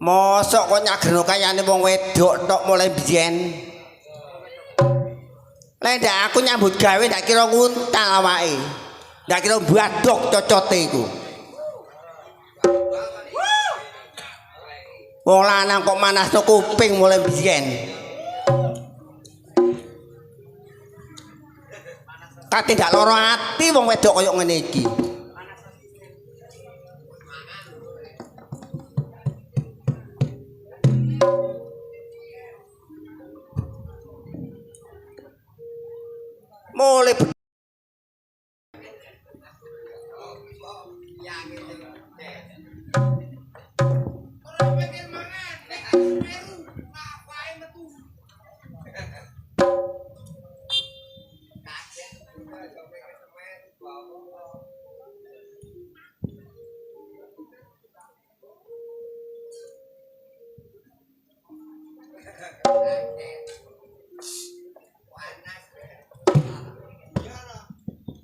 Mosok kok nyagreno kayane wong wedok tok mulai biyen. Lek ndak aku nyambut gawe ndak kira nguntal awake. Ndak kira badok cocote iku. Wong lanang kok manasno kuping mulai biyen. Kate ndak lara ati wong wedok kaya ngene iki. Mulai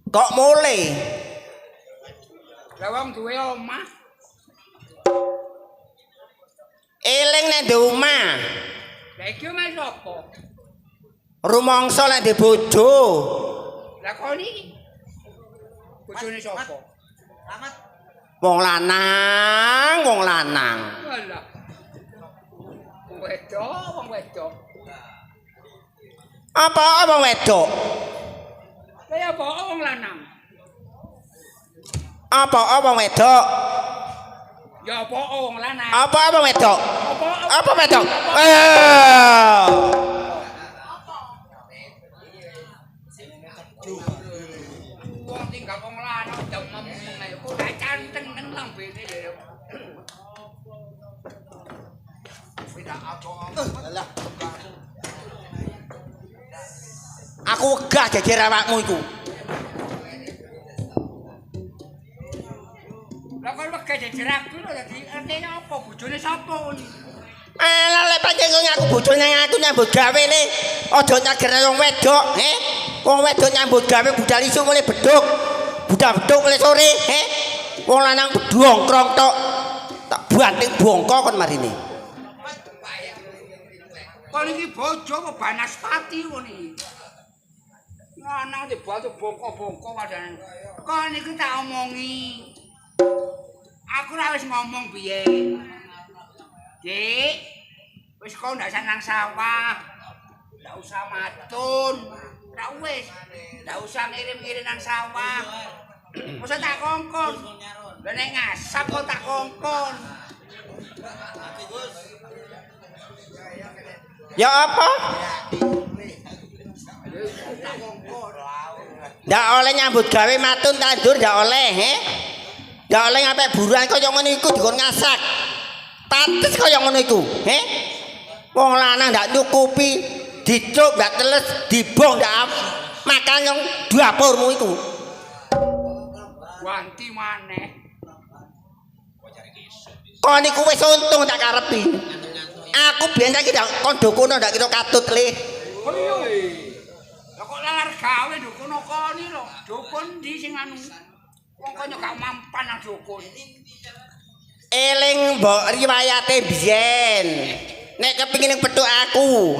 kok mulai Lah wong duwe omah. eling nek ndek omah. Lah iki omah sapa? Rumangsa nek ndek bojo. Lah kon iki. Bojone sapa? Wong lanang, wong lanang. Alah. Wong wedok. Apa wong wedok? Lah apa wong lanang? Apa wong wedok? Ya apa wong lanang? Apa wong wedok? Apa wedok? Wong tinggal wong lanang ndang ngomong ae kok gak canteng nang lambene lho. Aku wegah geger awakmu iku. Lah kok wegah jejer aku lho dadi artine apa bojone sapa kon? Alah lek pancen aku bojone aku nyambut gawene aja nyager wong wedok, Wong wedok nyambut gawe budal isuk mulai beduk. Budal-beduk mulai sore, Wong lanang bedongkrong tok. Tak banting bongko kon marine. Kon iki bojo apa banaspati kon iki? Lanang dibatu bongko-bongko padane. Kon iki tak omongi. Aku ora wis ngomong piye. Dik, wis kok ndak senang sawah. Ndak usah matun. Ora wis. Ndak usah ngirim-ngirim nang sawah. Masa tak kongkon. Lah nek ngasap kok tak kongkon. Ya apa? Ndak oleh nyambut gawe matun tandur ndak oleh, Ndak oleh ngapik buruan kaya ngono iku dikon ngasak. Tates kaya ngono iku, Wong lanang ndak nyukupi, dicuk ndak teles, dibong ndak makan yang dapurmu iku. Wanti maneh. Kon niku wis untung tak karepi. Aku biyen saiki kon dukono ndak kira katut le. Lah kok lalar gawe dukun koni lho. Dukun ndi sing anu? Wong kok gak mampan nang dukun. Eling mbok riwayate biyen. Nek kepengin petuk aku,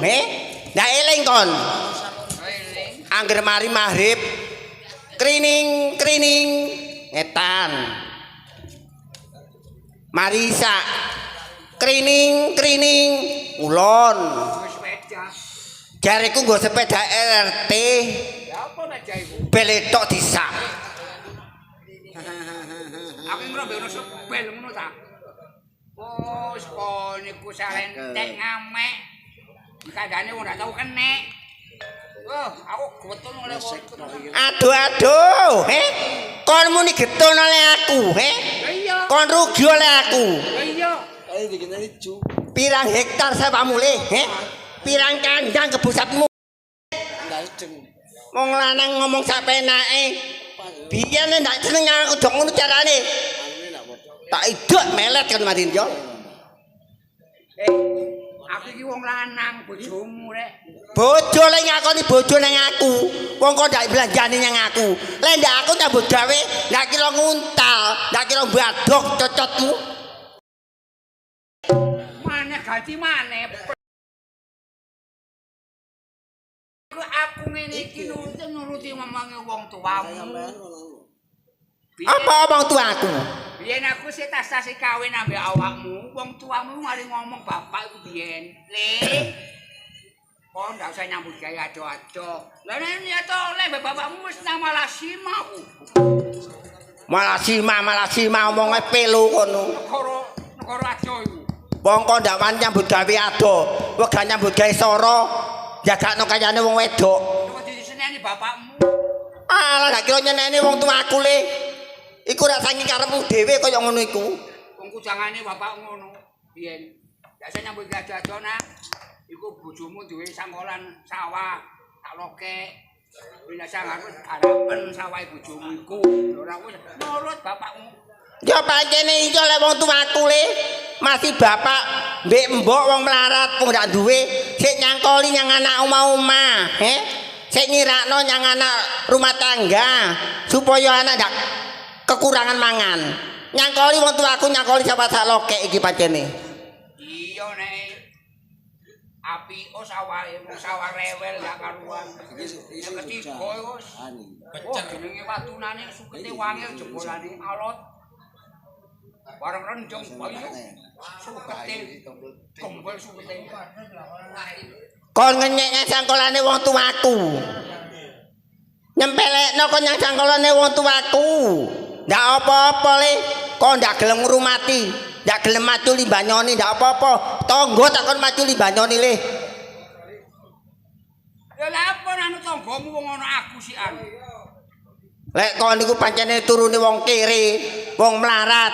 Ndak eling kon. Angger mari maghrib krining etan. Marisa Krining ulon. Sepeda. Jariku nggo sepeda RT. Ya apa nek jaiku? Beletok disak. Aku ngrombe ono sebel ngono ta. Oh, kon iku salentek ngamek. Kadane wong ndak tau kenek. Oh, aku getun oleh wong. Aduh, kon muni getun oleh aku, Iya. kon rugi oleh aku. Iya. Pirang hektar sawahmu le, pirang kandang kebusatmu. Wong lanang ngomong sapenake. Biyen ndak seneng aku dok ngono carane. Tak idok melet kan Madin yo. Aku iki wong lanang bojomu rek. Bojo le ngakoni bojo nang aku. Wong kok ndak belanjani nang aku. Lek ndak aku nyambut gawe, ndak kira nguntal, ndak kira badok cocotmu. Maneh ganti maneh. Aku ngene iki nuruti omonge wong tuamu. Apa omong tuaku? Biyen aku sik tas-tas kawin ambek awakmu, wong tuamu mari ngomong bapak iku biyen. Le. Kok ndak usah nyambut gawe ado-ado. Lah nek ya to oleh bapakmu wis nang Malasima ku. Malasima omonge pelu kono. Negara ado iku. Wong kok ndak wani nyambut gawe ado, wegah nyambut gawe soro, jagakno kayane wong wedok. Kok diseneni bapakmu? Alah ndak kira nyeneni wong tuaku le. Iku rak saking karepmu dhewe kaya ngono iku. Wong kujangane bapak ngono. Biyen biasa nyambut ado-ado nang iku bojomu duwe sangkolan sawah tak lokek. Wis sangarep garapen sawah bojomu iku. Ora wis nurut bapakmu. Ya pancene iso lek wong tuaku le. Masih bapak mbek mbok wong melarat wong ndak duwe sik nyangkoli nyang anak omah-omah, Sik nyirakno nyang anak rumah tangga supaya anak ndak kekurangan mangan. Nyangkoli wong tuaku nyangkoli sawah sak lokek iki pancene. Iya nek api sawahe wong sawah rewel gak karuan. Yang ketiga wis. Oh jenenge watunane sukete wangi jembolane alot. Barang rendong bayu. Sukete kembel sukete. Kon ngenyek sangkolane wong tuaku. Nyempelekno kon nyang sangkolane wong tuaku. Ndak apa-apa le, kok ndak gelem ngrumati, ndak gelem maju limbanyoni ndak apa-apa. Tangga tak kon maju limbanyoni le. Ya lha apa anu tanggamu wong ana aku sian. Lek kon niku pancene turune wong kere, wong melarat.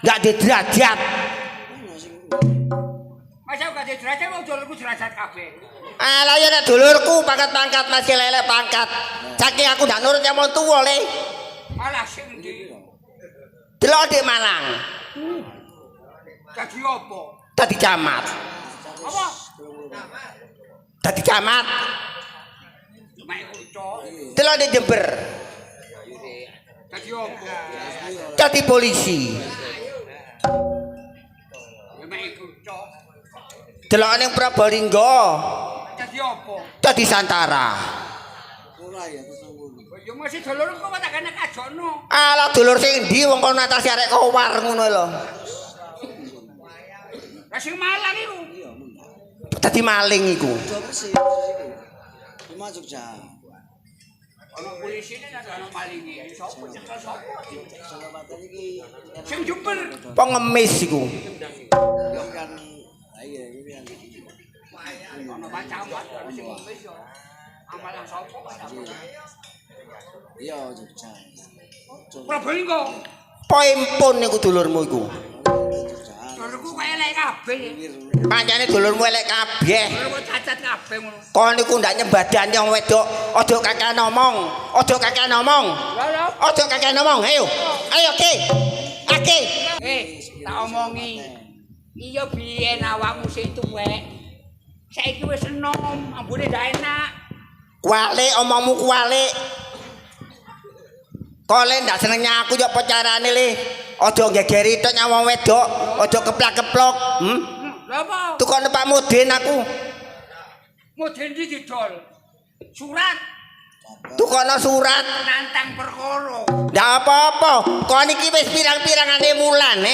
Ndak di derajat. Masa gak ada derajat wong dulurku derajat kabeh. Alah ya nek dulurku pangkat-pangkat masih lele pangkat. Saking aku ndak nurut yang wong tuwa le. Malah sing ndi? Delok Dik Malang. Dadi apa? Dadi camat. Apa? Dadi camat. Mek kucok. Delok Dik Jember. Dadi apa? Dadi polisi. Mek kucok. Delok ning Probolinggo. Dadi apa? Dadi Santara. Ya masih dulurku kok tak kena kajono. Alah dulur sing ndi wong kono atas arek kowar ngono lho. Lah sing malang iku. Dadi maling iku. Ono polisi nek ana maling iki. Sopo nyekel sopo? Sing jumper. Pengemis iku. Ono pacamat sing ngemis yo. Amalan sopo? Iya, Jogja. Probolinggo. Poimpun niku dulurmu iku. Dulurku kok elek kabeh. Pancene dulurmu elek kabeh. Dulurku cacat kabeh ngono. Kon niku ndak nyembadani wong wedok. Aja kakean ngomong. Aja kakean ngomong. Aja kakean ngomong. Ayo. Ayo Ki. Aki. Tak omongi. Iya biyen awakmu sing tuwek. Saiki wis enom, ambune ndak enak. Kualik omongmu kualik. Kole ndak senengnya aku yo apa carane le. Aja gegeri tok nyang wong wedok, aja keplak-keplok. Lha apa? Tukok nepak muden aku. Muden iki didol. Surat Tukono surat nantang perkara. ndak apa-apa. Kon iki wis pirang-pirangane wulan,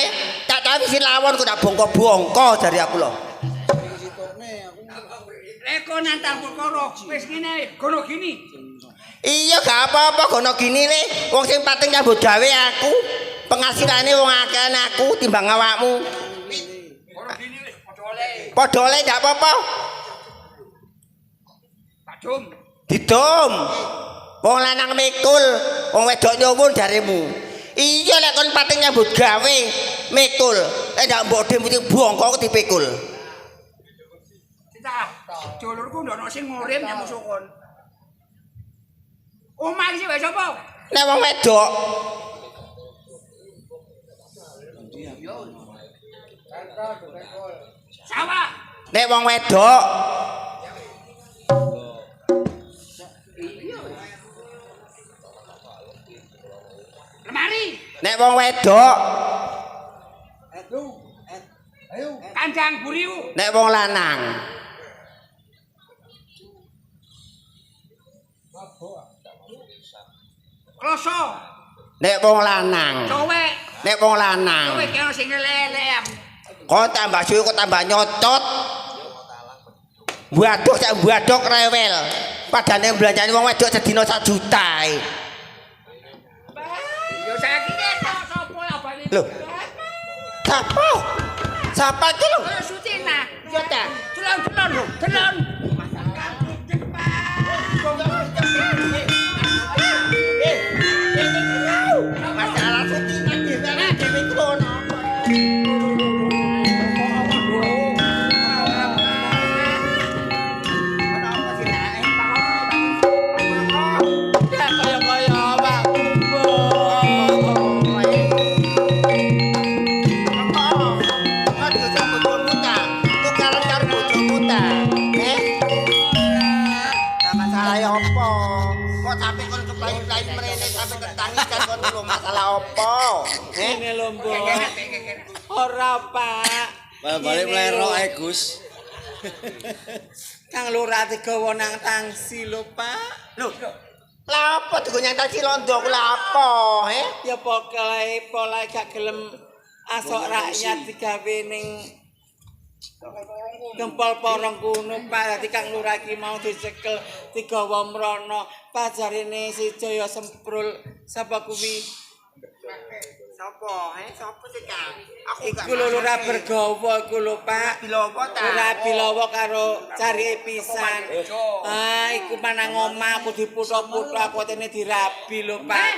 tak tahu wis lawon kok tak bongko-bongko jari aku lho. Leko nantang perkara wis ngene gono gini. Iya gak apa-apa gono gini le. Wong sing pating nyambut gawe aku. Penghasilane wong akeh aku timbang awakmu. Gono gini wis padha oleh. Padha oleh ndak apa-apa. Pak Dum. Didom. Wong lanang mikul, wong wedok nyuwun jaremu. Iya lek kon pating nyambut gawe mikul. Ndak mbok dhewe bongko dipikul. Cita, dulurku ndono sing ngurim ya musuh kon. Omah iki wis apa? Nek wong wedok Sawah. nek wong wedok Lemari. nek wong wedok Kandang buriu. nek wong lanang Kloso. nek wong lanang Cowek. nek wong lanang Cowek kena sing lelem. kok tambah suwe kok tambah nyocot waduh sak wadok rewel padane belanjane wong wedok sedina 1 juta Yo saiki ketok sapa abane? lho sapa sapa iki lho Kaya Sutina. Yo ta. Celon-celon lho, celon. masalah Sutina dhewe krono masalah apa? Ngene lho, Mbok. Ora, Pak. Balik mlerok ae, Gus. Kang Lurah digawa nang tangsi lho, Pak. Lho, lha apa digonyang taksi londo ku lha apa, Ya pokoke gak gelem asok rakyat digawe ning gempol porong kuno, Pak. Dadi Kang Lurah iki mau dicekel digawa mrono. Pajarene si Jaya Semprul sapa kuwi? Sapa? Sapa sih, Kang? Aku Iku lho Lurah Bergawa iku lho, Pak. Bilowo ta? Lurah Bilowo karo carike pisan. Ah, iku manang omah aku diputhuk-puthuk aku tene dirabi lho, Pak.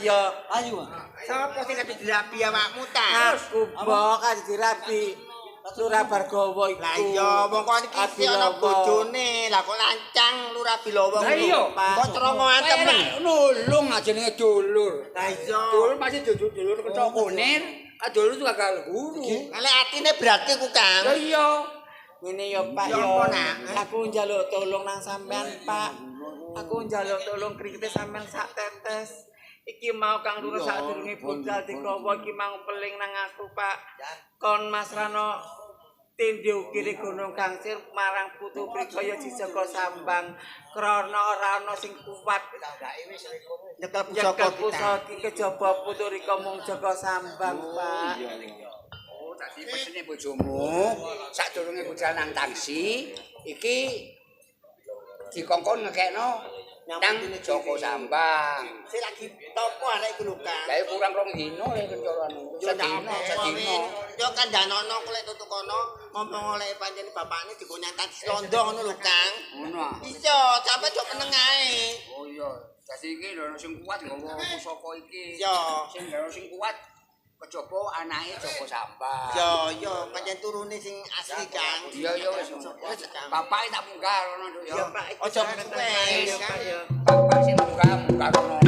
Ya, ayo. Sapa sing kate dirabi awakmu ta? Aku mbok kan dirabi. Lurah Bergawa iku. Lah iya, wong kon iki ana bojone. Lah kok lancang Lurah Bilowo Lah iya. Kok cerongoan temen. Nulung aja jenenge dulur. Lah iya. Dulur masih dulur kecok kunir. Dulur juga kal guru. Lek atine berarti ku, Kang. Lah iya. Ngene ya, Pak Ya ya. apa, Nak? Aku njaluk tolong nang sampean, Pak. Aku njaluk tolong krikete sampean sak tetes. Iki mau Kang Lurah sadurunge budal digawa iki mau peling nang aku, Pak. Kon Mas Rano tindhe ukire Gunung Gangsir marang Putu Prikaya Jijaka Sambang krana ora ana sing kuat Nyekel nyekel pusaka kita. pusaka iki kejaba Putu Rika mung Jaka Sambang, Pak. Oh, dadi pesene bojomu sadurunge budal nang taksi iki dikongkon ngekekno nang Joko Sambang. Sing lagi topo arek iku lho, Kang. Lah kurang 2 dino ya kencarane. Yo ndak ono Sedino. Yo kan danono kulek tutuk kono ngomong oleh pancen bapakne digonyang taksi londo ngono lho, Kang. Ngono ah. Iya, sampe cok meneng ae. Oh iya. Dadi iki lho sing kuat nggawa pusaka iki. Iya. Sing lho sing kuat kejaba anake Joko Sambang. Yo pancen turune sing asli, Kang. Iya iya wis. Bapake tak munggah rono Nduk ya. Ojo kuwe. Ya, Pak ya. Bapak sing munggah rono.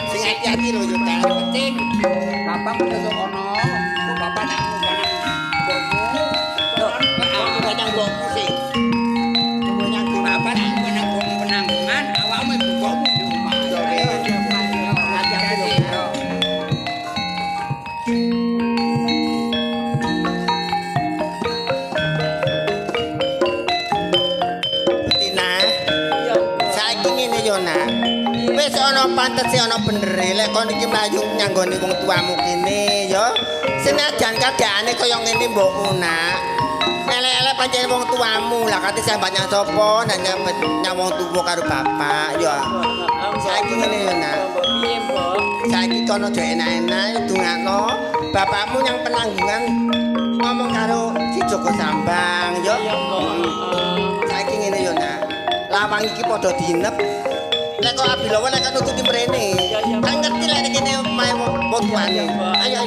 Sing hati-hati lho yo, Kang. Penting bapak menutuk kono, bapak nak munggah nang mbokmu. Aku ganyang mbokku sih. Ganyang pantes ana bener lek kon iki mlayu nyanggoni wong tuamu kene ya. Senajan keadaane kaya ngene mbokmu nak. Elek-elek pancen wong tuamu lah kate sambat nyang sapa nyang wong tuwa karo bapak ya. Saiki ngene ya nak. Piye, Mbok? Saiki kono aja enak-enak dungakno bapakmu yang penanggungan ngomong karo si Joko Sambang ya. Iya, Mbok. Saiki ngene ya nak. Lawang iki padha dinep. Lek kok abilawa lek nututi mrene. Kan ngerti lek kene mae wong tuane. Ayo.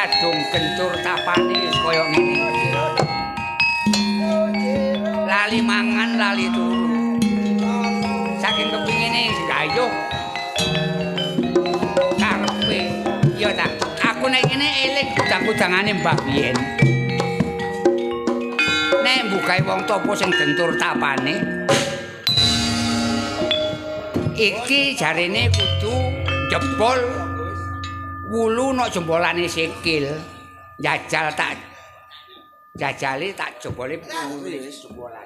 kadung kencur tapane kaya ngene. Lali mangan, lali turu. Saking kepingine gayuh. Karepe ya tak. Aku nek ngene eling kudang-kudangane Mbah biyen. Nek mbukae wong topo sing gentur tapane. Iki jarene kudu jebol wulu nok jembolane sikil. Jajal tak jajali tak jebole wulu jembolan.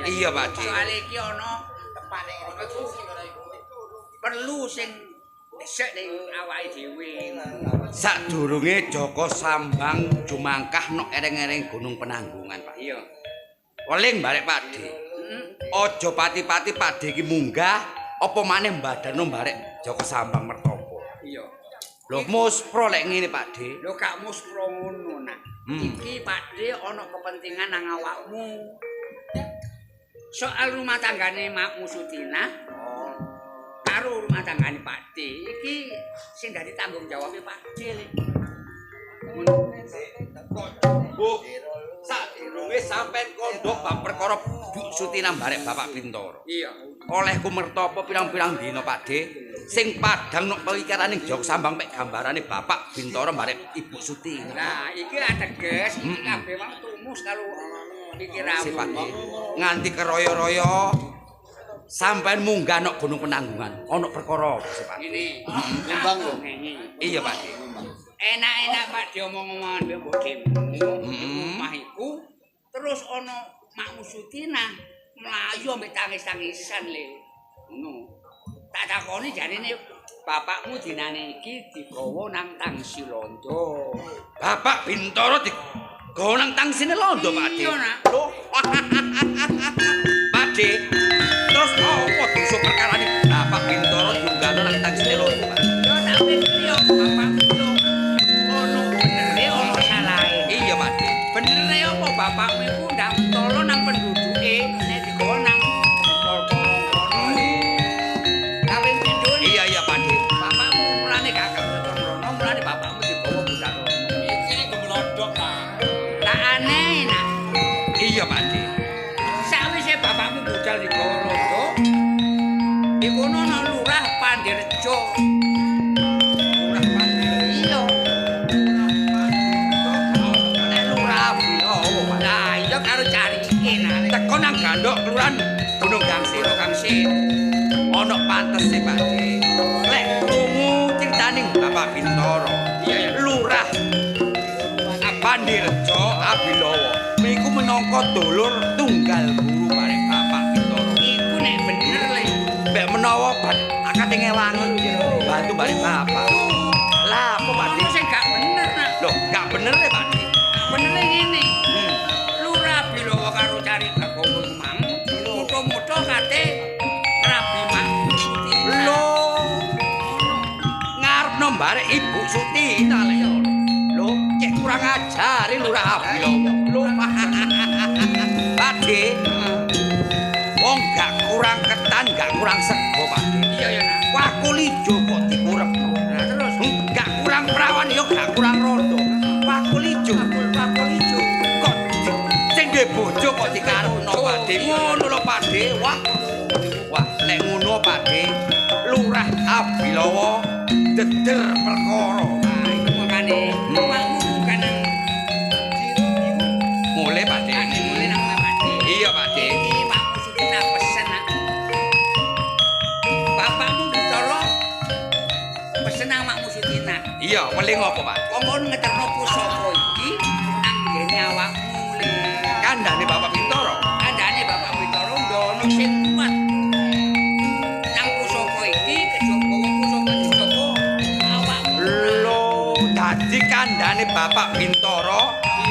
Iya, Pak. Soale iki ana tepane perlu sing sik ning awake dhewe. Sadurunge Joko Sambang jumangkah nok ereng-ereng Gunung Penanggungan, Pak. Iya. Weling balik Pakde. Aja pati-pati Pakde iki munggah apa maneh mbadano balik Joko Sambang mertopo. Iya. Lho muspro lek ngene Pakde. Lho gak muspro ngono, Nak. Iki Pakde ana kepentingan nang awakmu. Soal rumah tanggane Makmu Sutina karo rumah tanggane Pakde iki sing dadi tanggung jawabe Pakde. Bu, sadurunge sampean kondhok bab perkara Bu Sutina barek Bapak Bintoro. Iya. Olehku mertapa pirang-pirang dina Pakde sing padhang nok pikirane jog sambang pek gambarane Bapak Bintoro barek Ibu Suti. Nah, iki ateges kabeh wong tumus karo pikiramu. Nganti keroyo-royo sampean munggah nok Gunung Penanggungan. Ana perkara, Pak. Ini Nimbang kok. Iya, Pak. Enak-enak Pak diomong-omongan mbek mbok omah iku terus ana makmu Sutina mlayu ambek tangis-tangisan le. Ngono. Tak takoni jarine bapakmu dinane iki digawa nang Tangsi Londo. Bapak Bintoro digawa nang Tangsine Londo, Pak. Iya, Nak. Loh. Pak De, terus apa dosa perkarane Bapak Bintoro diunggahno nang Tangsine Londo, Pak? Yo tak pikir yo bapakmu yo ono benere ono salahe. Iya, Pak De. Benere apa bapakmu iku ndak tolo nang penduduke nek digawa nang Tapi pindun Iya, Pak De. bapakmu mulane gak kerja rono, mulane bapakmu dibawa budak rono. Iki gemlodok lah. Tak aneh nak. Iya, Pak De. Sawise bapakmu budal digawa rondo, iku ono lurah Pandirejo. Lurah Pandirejo. Nek lurah Bilowo, Pak. Nah, iya karo carike nak. Teko nang Gandok kelurahan Gunung Gangsir. Ono pantes sih, Pak De. Lek krungu critaning Bapak Bintoro. Iya, lurah Pandirejo Abilowo. Niku menangka dulur tunggal guru bareng Bapak Bintoro. Iku nek bener le. Mbek menawa akate ngewangi bantu bareng Bapak. Lah, apa Pak De? Ono sing gak bener nak. Loh, gak bener ya, Pak De. Bener ngene. Lurah Bilowo karo cari Bagowo mang. Muto-muto kate Rabi Mak Sutina. Loh, ngarepno barek Ibu Sutina lek yo. Loh, cek kurang ajar lurah Abilowo. Loh, Pak De. Wong gak kurang ketan, gak kurang sego, Pak De. Iya ya nak. Wakul ijo kok dikurepno. Nah terus Gak kurang perawan yo gak kurang rondo. Wakul ijo kok sing duwe bojo kok dikarepno, Pak De. Ngono lho, Pak De. Wah, lek ngono, Pak De. Lurah Abilowo deder perkara. nah iku makane makmu bukan nang Mulai, Pak De. mulai nang Pak De. Iya, Pak De. Iki makmu Sutina pesen nak. Bapakmu ditolong pesen nang makmu Sutina. Iya, weling apa, Pak? Kongkon ngeterno pusaka iki nang ngene awakmu le. Kandhane Bapak Bintoro. Kandhane Bapak Bintoro ndono sing kuat. Nang pusaka iki kejaba wong pusaka dijaba awakmu. Lho, dadi kandhane Bapak Bintoro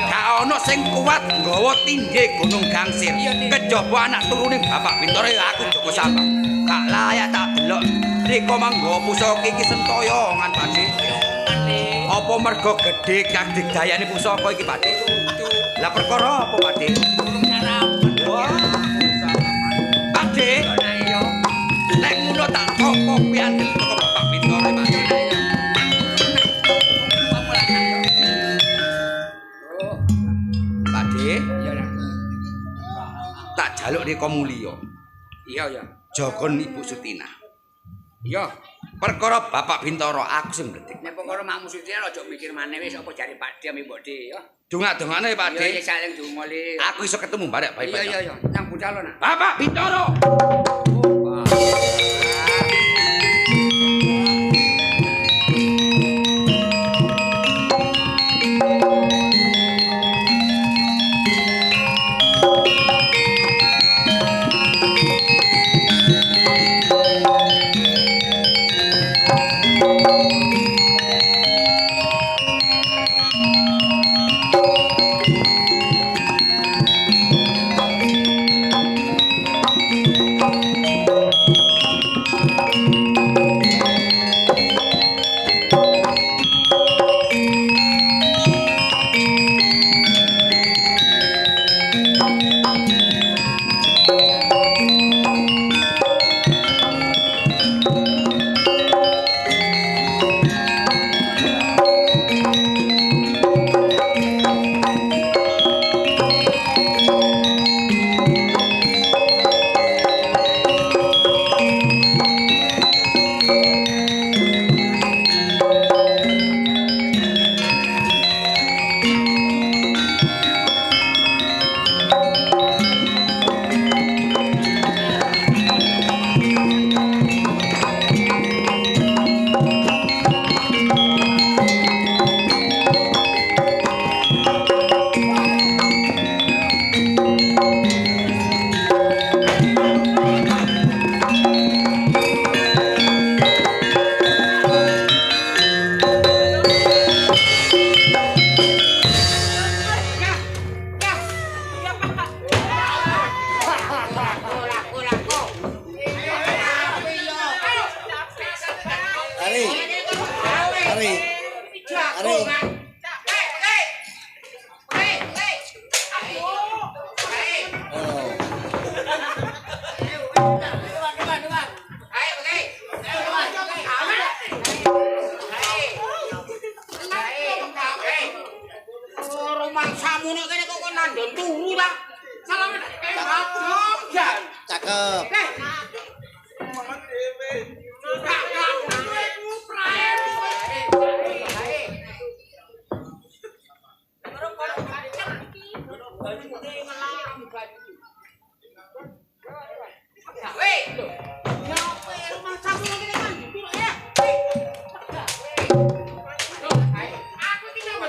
gak ana sing kuat nggawa tindhe Gunung Gangsir. Kejaba anak turuning Bapak Bintoro ya aku Joko Sambang. Gak layak tak delok. Riko manggawa pusaka iki sentoyongan, Pak De. Apa mergo gedhe kadigdayane pusaka iki, Pak De? Lah perkara apa, Pak De? Wah. Pak De, lek ngono tak apa piantil teko Bapak Bintoro, Pak De. Pak De, tak jaluk riko mulya. Iya ya. Jogon Ibu Sutina. Iya. Perkara Bapak Bintoro aku sing mledik. Nek perkara makmu Sutina aja mikir maneh wis apa jare Pak De ambek Mbok De ya. Dongak-dongane Pak Iya De. saling donga le. Aku iso ketemu barek baik-baik. Iya. Nang budal nak. Bapak Bintoro.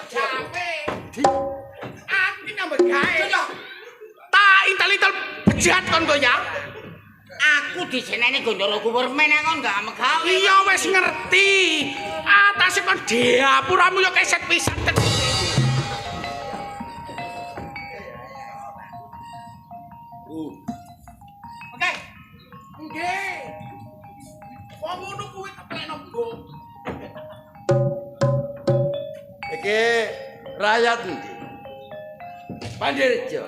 cakep. Tak intel-intel bejat kon kok ya. Aku diseneni Gondoro Kuwermen kon gak megawe. Iya wis ngerti. Atase kon diapuramu yo keset pisan. Oke. Nggih. Wong ngono kuwi teplekno, Bu. Iki rakyat endi? Pandirjo.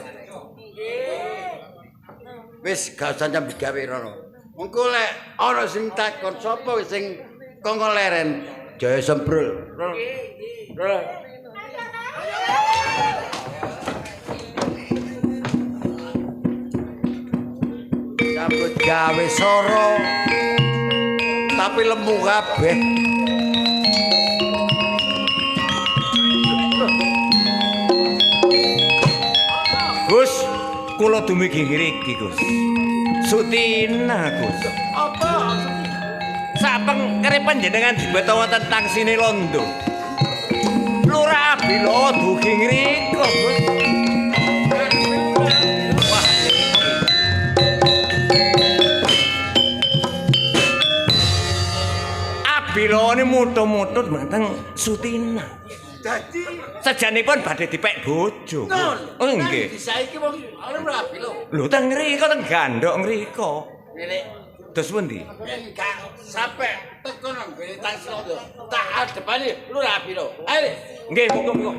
Wis gak usah nyambi gawe rono. Engko lek ana sing takon sapa sing kongkon leren Jaya Sembrul. Sambut gawe soro tapi lemu kabeh. Gus, kula dumugi ngriki, Gus. Sutina, Gus. Apa? Sapeng kerep panjenengan dibeta wonten tangsine londo. Lurah Abilo dugi ngrika, Gus. Wah, niki. Abilo ini mutu-mutu mateng Sutina. Dadi Sejanipun badhe dipek bojo. Oh nggih. saiki wong ora rapi lho. Lho teng ngrika teng gandok ngrika. Nek Dos pundi? gak sampe teko nang gone tangsi londo. Tak adepane lu rapi lho. Ayo. Nggih, monggo.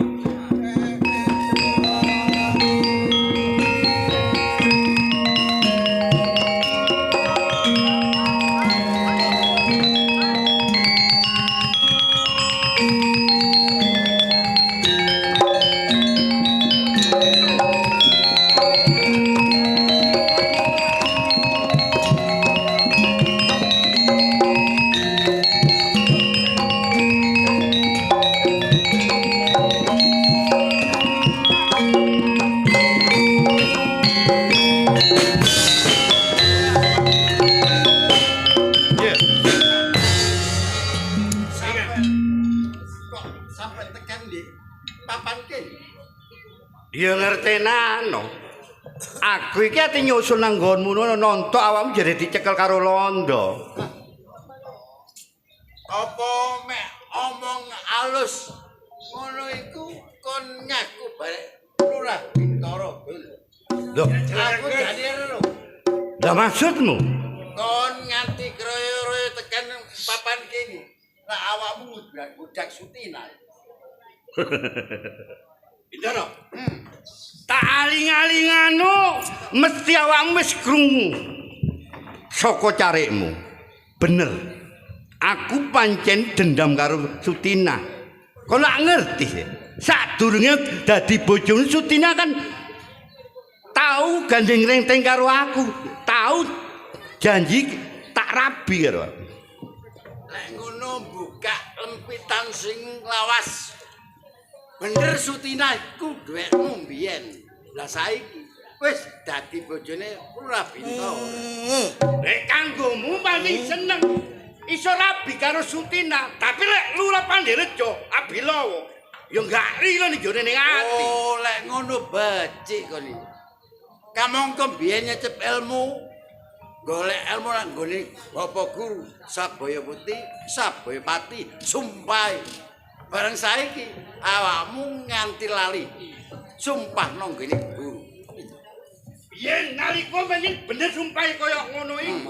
Sampai tekan di papan kene. Ya ngertenano. Aku iki ati nyusul nang nggonmu nonton awakmu jare dicekel karo londo. Apa mek omong alus ngono iku kon ngaku barek Lurah Bintoro. Loh, Aku jadi lho. lah maksudmu? Kon nganti kroyo-kroyo tekan papan kene. Lah awakmu ngudak Sutina. Bintoro. Tak aling-alingano mesti awakmu wis krungu saka carikmu. Bener. Aku pancen dendam karo Sutina. Kok lak ngerti sih? Sadurunge dadi bojone Sutina kan tahu gandeng renteng karo aku, tahu janji tak rabi karo aku. Lek ngono buka lempitan sing lawas. Bener Sutina iku duwekmu mbiyen. Lah saiki wis dadi bojone Lurah Bintoro. Lek kanggomu paling seneng iso rabi karo Sutina, tapi lek Lurah Pandirejo Abilawa ya gak rilo ning jone ning ati. Oh, lek ngono becik kon iki. Kamangka biyen nyecep ilmu, golek ilmu nang gone Bapak Guru Sabaya Putih, Sabaya Pati, sumpah. Bareng saiki awakmu nganti lali. Sumpah nang gone guru. Yen nalika pengen bener sumpahe kaya ngono iki.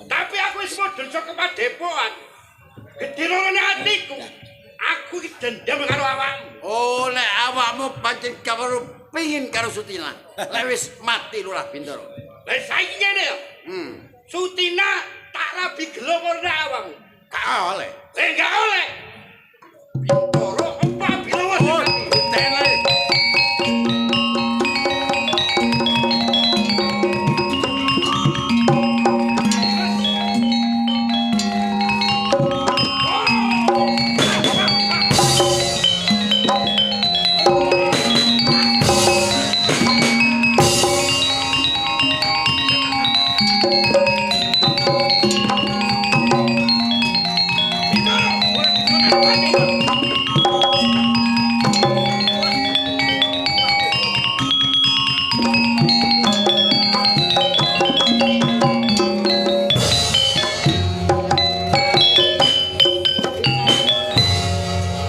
Tapi aku wis model saka padepokan. Gedhe rene atiku. Aku iki dendam karo awakmu. Oh, lek awakmu pancen karo pengin karo Sutina. Lek wis mati Lurah Bintoro. Lah saiki ngene ya. Sutina tak rabi gelo ora awakmu. Gak oleh. Gak oleh. Bintoro apa Abilawa? Oh, tenai.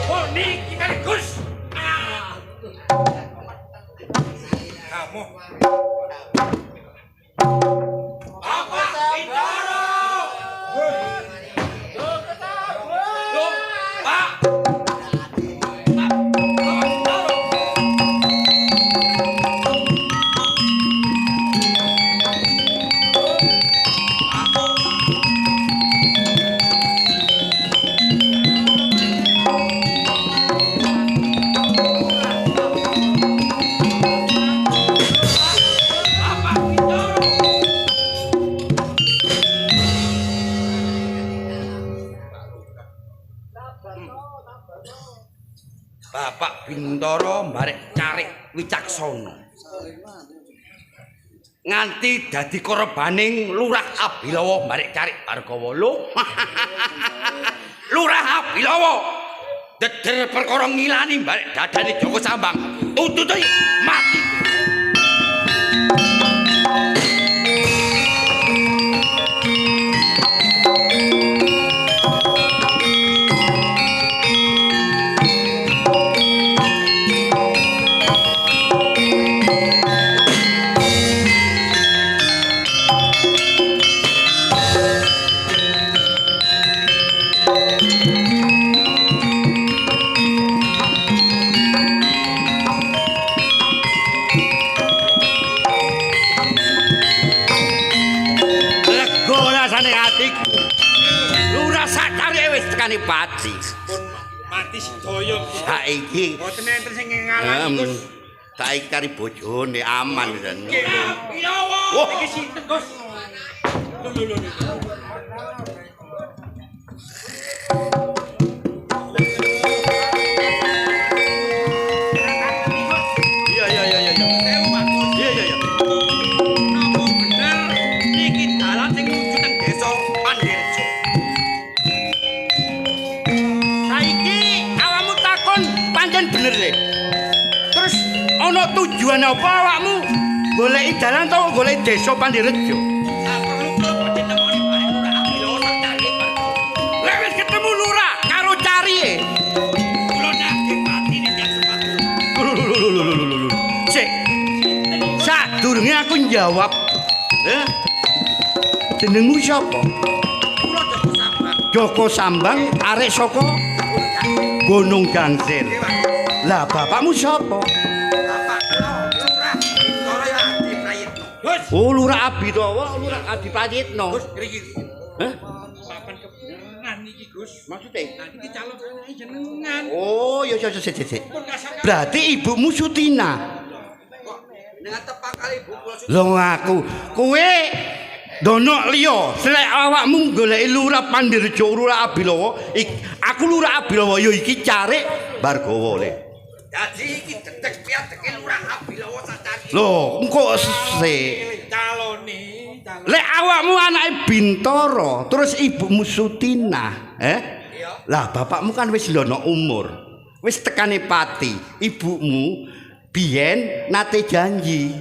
Oh, niki kali Gus. Kamu. Bapak Bintoro. Loh, Pak. Bapak Bintoro mbarek carik wicaksana. Nganti dadi korbaning Lurah Abilawa mbarek carik Bargawa. Lho. Lurah Abilawa deder perkara ngilani mbarek dadane Joko Sambang. Tuntut mati. Tekane pati. Pun mati sedaya. Saiki Mboten enten sing ngalangi Gus. saiki kari bojone aman kan. Ya Allah, iki sinten Gus? Lho. Iya. Sewu Pak Gus. Iya. Napa bener niki dalan sing nuju teng desa Pandirjo? Saiki awakmu takon pancen bener le. Terus ana tujuan apa awakmu goleki dalan to goleki desa Pandirejo? Saperlu kula badhe nemoni bareng Lurah Abilawa sak cari Bargawa. Lah wis ketemu lurah karo cariye. Kula nagih patine tiyang sepatu. Lho. Sik. Sadurunge aku njawab. Jenengmu sapa? Kula Joko Sambang. Joko Sambang arek saka Gunung Gangsir. Lah bapakmu sapa? Bapak kula Lurah Bintoro ya Adi Prayitno. Gus, Oh, Lurah Abidawa, Lurah Adi Prayitno. Gus mriki. Hah? Papan kebenaran niki Gus. Maksudnya? Nah niki calon anake jenengan. Oh, ya sik. Pun kasar Berarti ibumu Sutina. Dengan tepak kali ibu kula Lho aku, kowe dono liya, selek awakmu goleki Lurah Pandirjo, Lurah Abilawa, aku Lurah Abilawa ya iki carik Bargawa le. Dadi iki dedek piateke Lurah Abilawa sacari. Lho, engko sik. calone. Lek awakmu anake Bintoro, terus ibumu Sutina, Lah bapakmu kan wis ndono umur. Wis tekane pati. Ibumu biyen nate janji.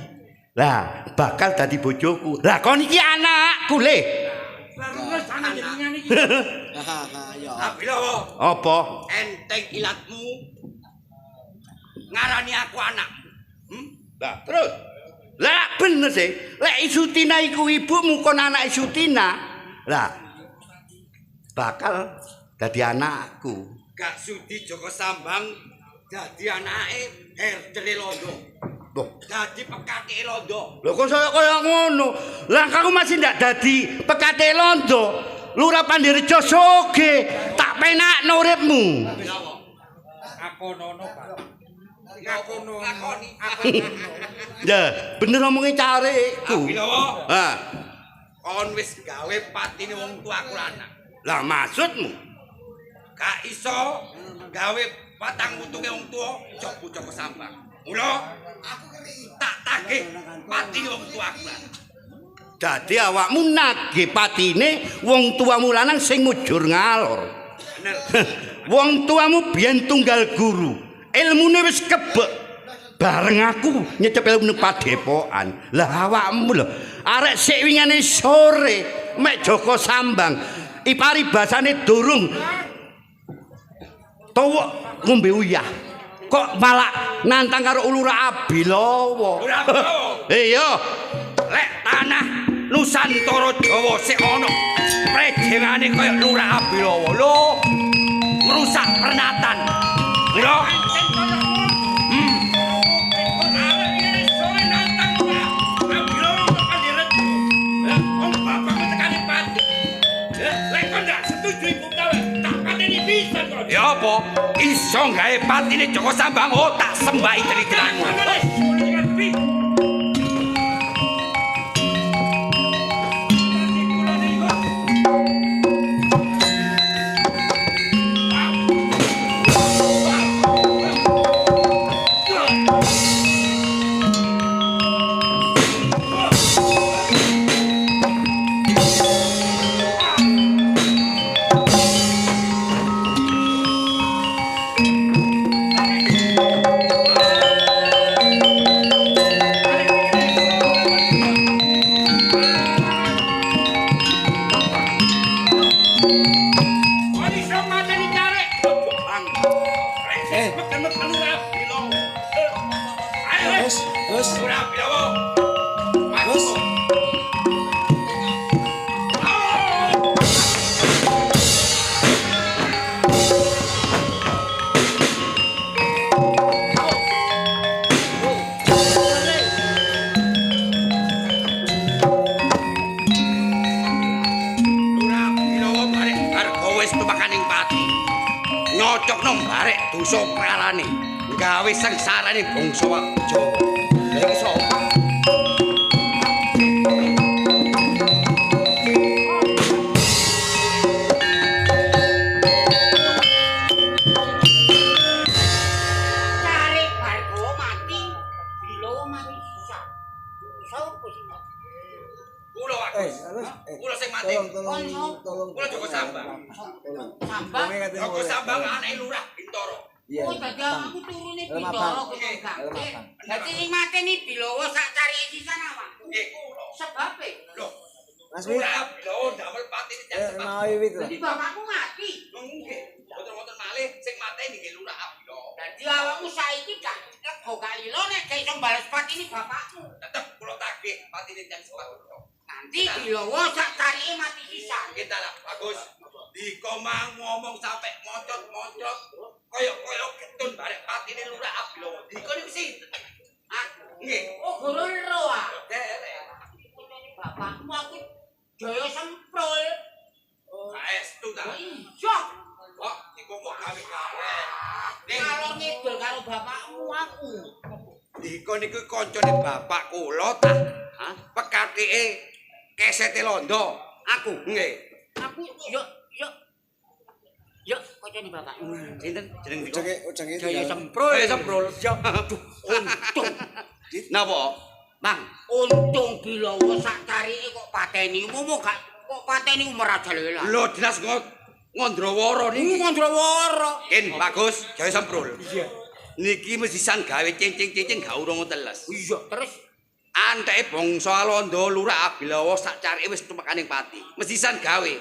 Lah bakal dadi bojoku. Lah kon iki anakku le. Lah sana jenengan iki. Abilawa, Apa? enteng ilatmu. Ngarani aku anak. Lah terus. Lah bener sih. Lek Sutina iku ibumu kon anake Sutina. Lah bakal dadi anakku. Gak sudi Joko Sambang dadi anake Herdele Londo. Loh, Dadi pekake Londo. lho kok kaya ngono. Lah kamu masih ndak dadi pekate Londo. Lurah Pandirjo soge. Tak penakno uripmu. Akonono, Pak. Akonono. Ya, bener omonge carekku. Abilawa, Ha. kon wis gawe patine wong tuaku lanang. Lah maksudmu? Gak iso gawe patang utunge wong tuwa Joko Sambang. Mula aku tak tagih patine wong tuaku lanang. Dadi awakmu nagih patine wong tuamu lanang sing mujur ngalor. Bener. Wong tuamu biyen tunggal guru. Ilmune wis kebek. Bareng aku nyecep ilmu padepokan. Lah awakmu lho, arek sik wingane sore mek Joko Sambang. Ipari basane durung tuwuk ngombe uyah. Kok malah nantang karo Ulura Abilawa. Iya. Lek tanah Nusantara Jawa sik ana prejengane kaya Lurah Abilawa lho ngrusak pernatan lho ya apa iso gawe patine Joko Sambang oh tak sembahi tritiramu. Nyocokno barek dosa pralane gawe sengsarane bangsa Jawa. Lha iki sapa? Cari bargo mati, Bilawa mati susah. Sopo sih? Kula Agus. Kula sing mati. Tolong. Kula Joko Sambang. Sambang. Joko Sambang anake Lurah Bintoro. Oh, dadi aku turune Bintoro kok. Dadi sing mateni Bilawa sak cari sisan awak. Nggih kula. Sebabe. Lho. Lurah Bilawa damel patine jam Jadi bapakku mati. Nggih. Wonten malih sing mateni nggih Lurah Bilawa. Dadi awakmu saiki gak lega gak lilo nek gak iso bales patine bapakmu. Tetep kula tagih patine jam 11. Nanti Bilawa sak carike mati sisan. Kita lah bagus. Dikomang ngomong sampai mocot-mocot koyok-koyok ketun barek patine Lurah Abilawa. Diko niku sinten? Nggih. Oh, guru ro ah. Derek. Bapakmu aku Jaya Semprul. Saestu ta. Iya. Kok iku kok gawe-gawe. Kalau ngidul karo bapakmu aku. Diko niku kancane bapak kula ta. Hah? Pekatike kesete londo. Aku. Nggih. Aku yo kancane bapakmu. Sinten jeneng diko? Ujenge Jaya Semprul. Semprul. Untung. Napa? Bang, Untung Bilawa sak carike kok pateni. Momo gak kok pateni merajalela. lho dinas Ngondrawara niki. Ngondrawara. Ken bagus, Jaya Semprul. Iya. Niki mesisan gawe cincin-cincin gak urung teles. Iya, terus Anteke bangsa Londo Lurah Abilawa sak carike wis tumekaning pati. Mesisan gawe.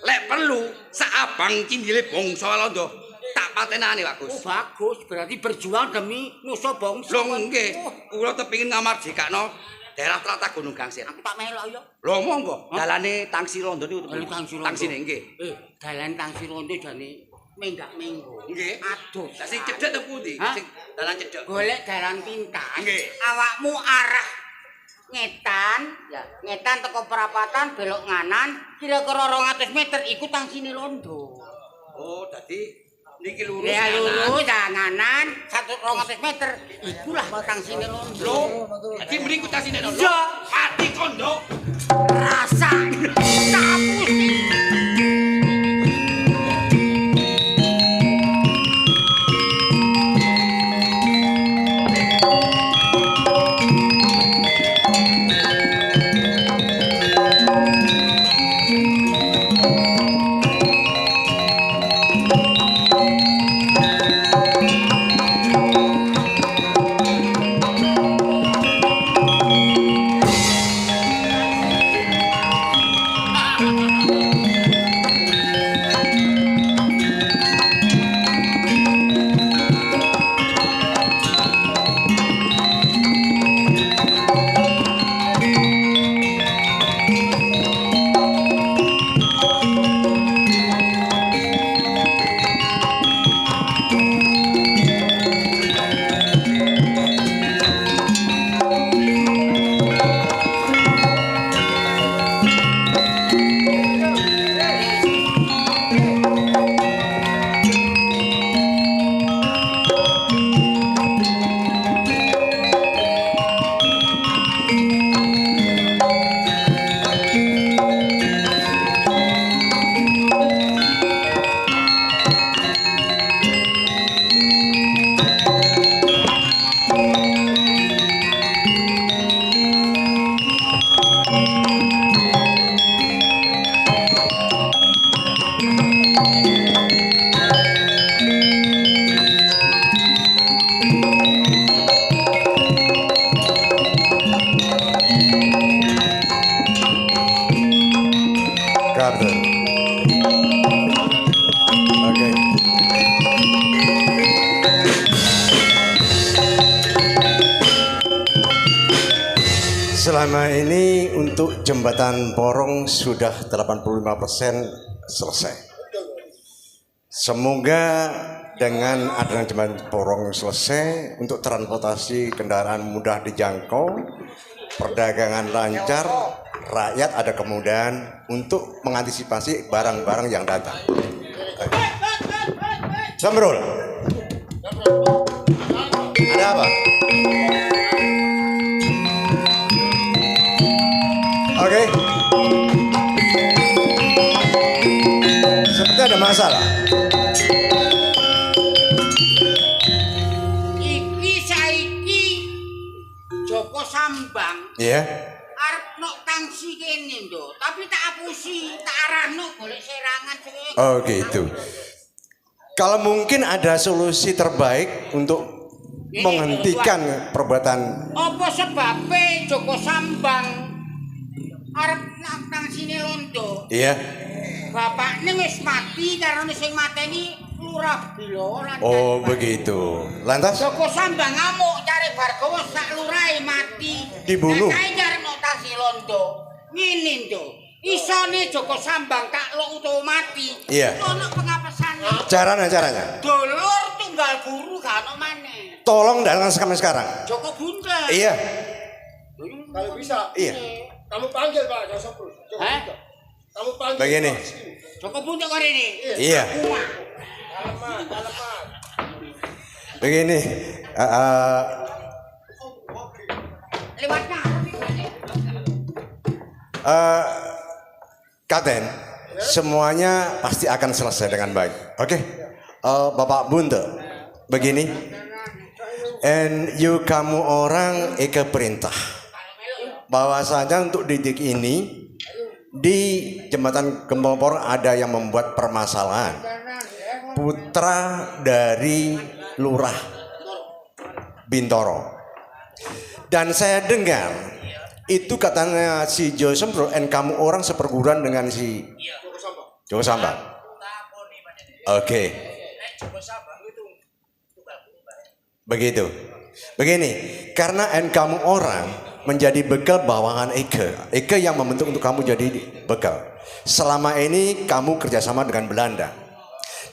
Lek perlu sak abang cindile bangsa Londo tak patenane bagus. oh bagus, berarti berjuang demi nusa bangsa. Lho nggih, kula tepingin ngamardikakno daerah tlatah Gunung Gangsir. Aku tak melok yo. Lho monggo, dalane Tangsi Londo niku. Dalan Tangsi Londo. Tangsine nggih. Dalan Tangsi Londo jane menggak-menggo. Nggih. Aduh. Lah sing cedhek te pundi? Hah? Sing dalan cedhek. Golek dalan pintas. Nggih. Awakmu arah ngetan, ya, ngetan teko perapatan belok nganan, kira-kira 200 meter iku Tangsine Londo. Oh, dadi niki lurus Ya kanan. lurus nganan 200 meter ikulah Tangsine Londo. Lho, dadi mriku Tangsine Londo. Iya. Pati kondo. Rasa kapusi. Kapten. Oke. Selama ini untuk jembatan Porong sudah 85% selesai. Semoga dengan adanya jembatan Porong selesai, untuk transportasi kendaraan mudah dijangkau, perdagangan lancar, rakyat ada kemudahan untuk mengantisipasi barang-barang yang datang. Samrul, ada apa? Oke. Seperti ada masalah. Iki saiki Joko Sambang. Iya. Arep nok tangsi kene ndo, tapi tak apusi, tak arahno golek serangan sing. Oh gitu. Kalau mungkin ada solusi terbaik untuk menghentikan perbuatan. Apa sebabnya Joko Sambang arep nak tangsine londo? Iya. Bapakne wis mati karena sing mateni lurah Bilo lan. Oh begitu. Lantas? Joko Sambang ngamuk cari Bargawa sak lurahe mati. Dibunuh. Lah saiki arep nok tangsine londo. Ngene ndo. Isone Joko Sambang kak lo utawa mati. Iya. Ono pengapesane. Caranya. Dulur tunggal guru gak ono maneh. Tolong datang sampai sekarang. Joko Buntel. Iya. Kalau bisa, Iya. kamu panggil Pak Joko. Hah? Kamu panggil. Begini. Joko Buntel kok ini. Iya. Alamat. Begini. Lewatnya. Kapten, semuanya pasti akan selesai dengan baik. Oke, Bapak Bunte, begini. And you kamu orang Eka perintah bahwasanya untuk didik ini di jembatan Gembong Porong ada yang membuat permasalahan. Putra dari Lurah Bintoro. Dan saya dengar itu katanya si Joy Sempro and kamu orang seperguruan dengan si Joko Sambang. Oke. Begitu. Begini, karena kamu orang menjadi bekal bawahan Eke yang membentuk untuk kamu jadi bekal. Selama ini kamu kerjasama dengan Belanda.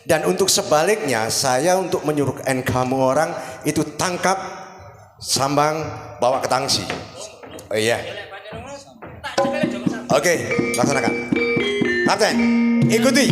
Dan untuk sebaliknya, saya untuk menyuruh kamu orang itu tangkap Sambang bawa ke Tangsi. Oh iya. Oke, laksanakan. Kapten, ikuti.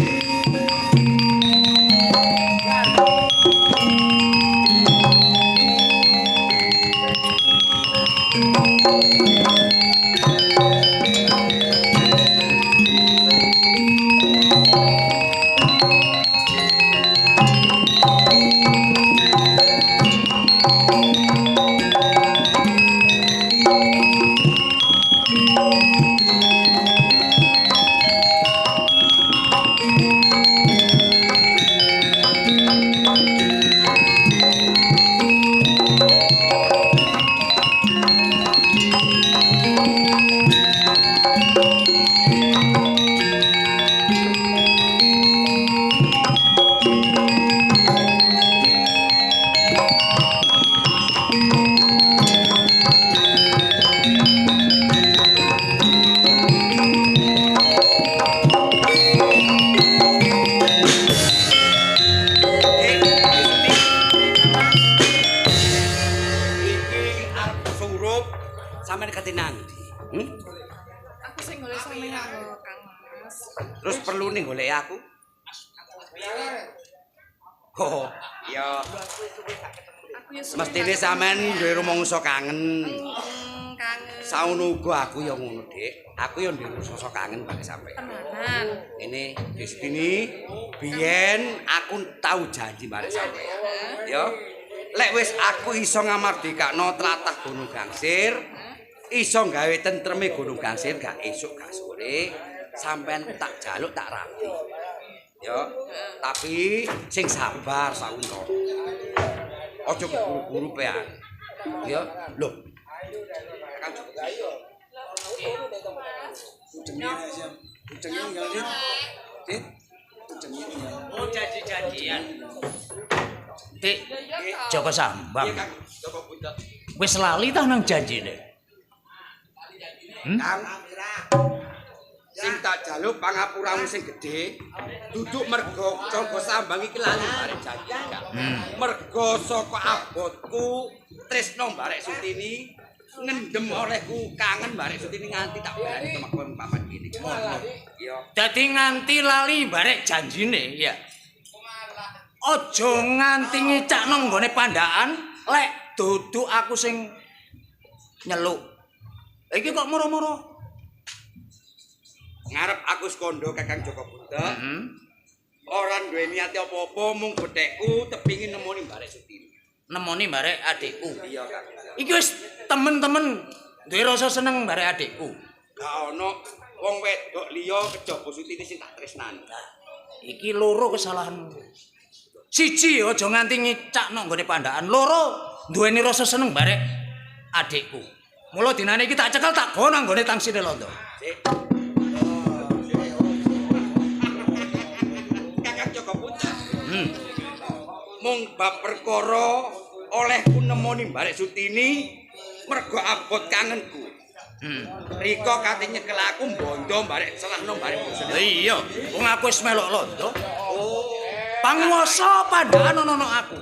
Sampai deketin nanti. Aku sing golek sampeyan lho, Kang Mas. Terus perlu nih golek aku? Oh, ya. Aku ya Mestine sampean duwe rumangsa kangen. kangen. Sauno uga aku ya ngono, Dik. Aku ya duwe rasa kangen bare sampean. Tenanan. Ini Destiny, biyen aku tahu janji bare sampean. Ya. Lek wis aku iso ngamardikakno tlatah Gunung Gangsir, iso gawe tentreme Gunung Gangsir gak esuk gak sore, sampean tak jaluk tak rapi. Ya, tapi sing sabar sauno. Aja keburu-buru pean. Ya, lho. Kan Oh, janji-janjian. Dik, Joko Sambang. Wis lali ta nang janjine? Kang, sing tak jaluk pangapuramu sing gedhe duduk mergo Joko Sambang iki lali barek janji. Mergo saka abotku tresno barek Sutini ngendem olehku kangen barek Sutini nganti tak berani temakon papan gini. Ngono. Iya. Dadi nganti lali barek janjine, ya. Aja nganti ngicakno nggone pandaan, lek duduk aku sing nyeluk. Iki kok moro-moro? Ngarep aku skondo Kakang Joko Bunda. Ora duwe niat apa-apa mung bethekku tepingin nemoni barek Sutini. Nemoni barek adikku. Iya, Kang. Iki wis temen-temen duwe rasa seneng barek adikku. Gak ono wong wedok liya kejaba Sutini sing tak tresnani. Iki loro kesalahanmu. Siji aja nganti ngicakno nggone pandaan. Loro duweni rasa seneng barek adikku. Mula dinane iki tak cekel tak gono nggone tangsine londo. Kakang Joko Bunda. Mung bab perkara olehku nemoni barek Sutini mergo abot kangenku. Riko kate nyekel aku bondo barek selahno barek bosen. Iya, wong aku wis melok londo. Panguwasa pandaan ono aku.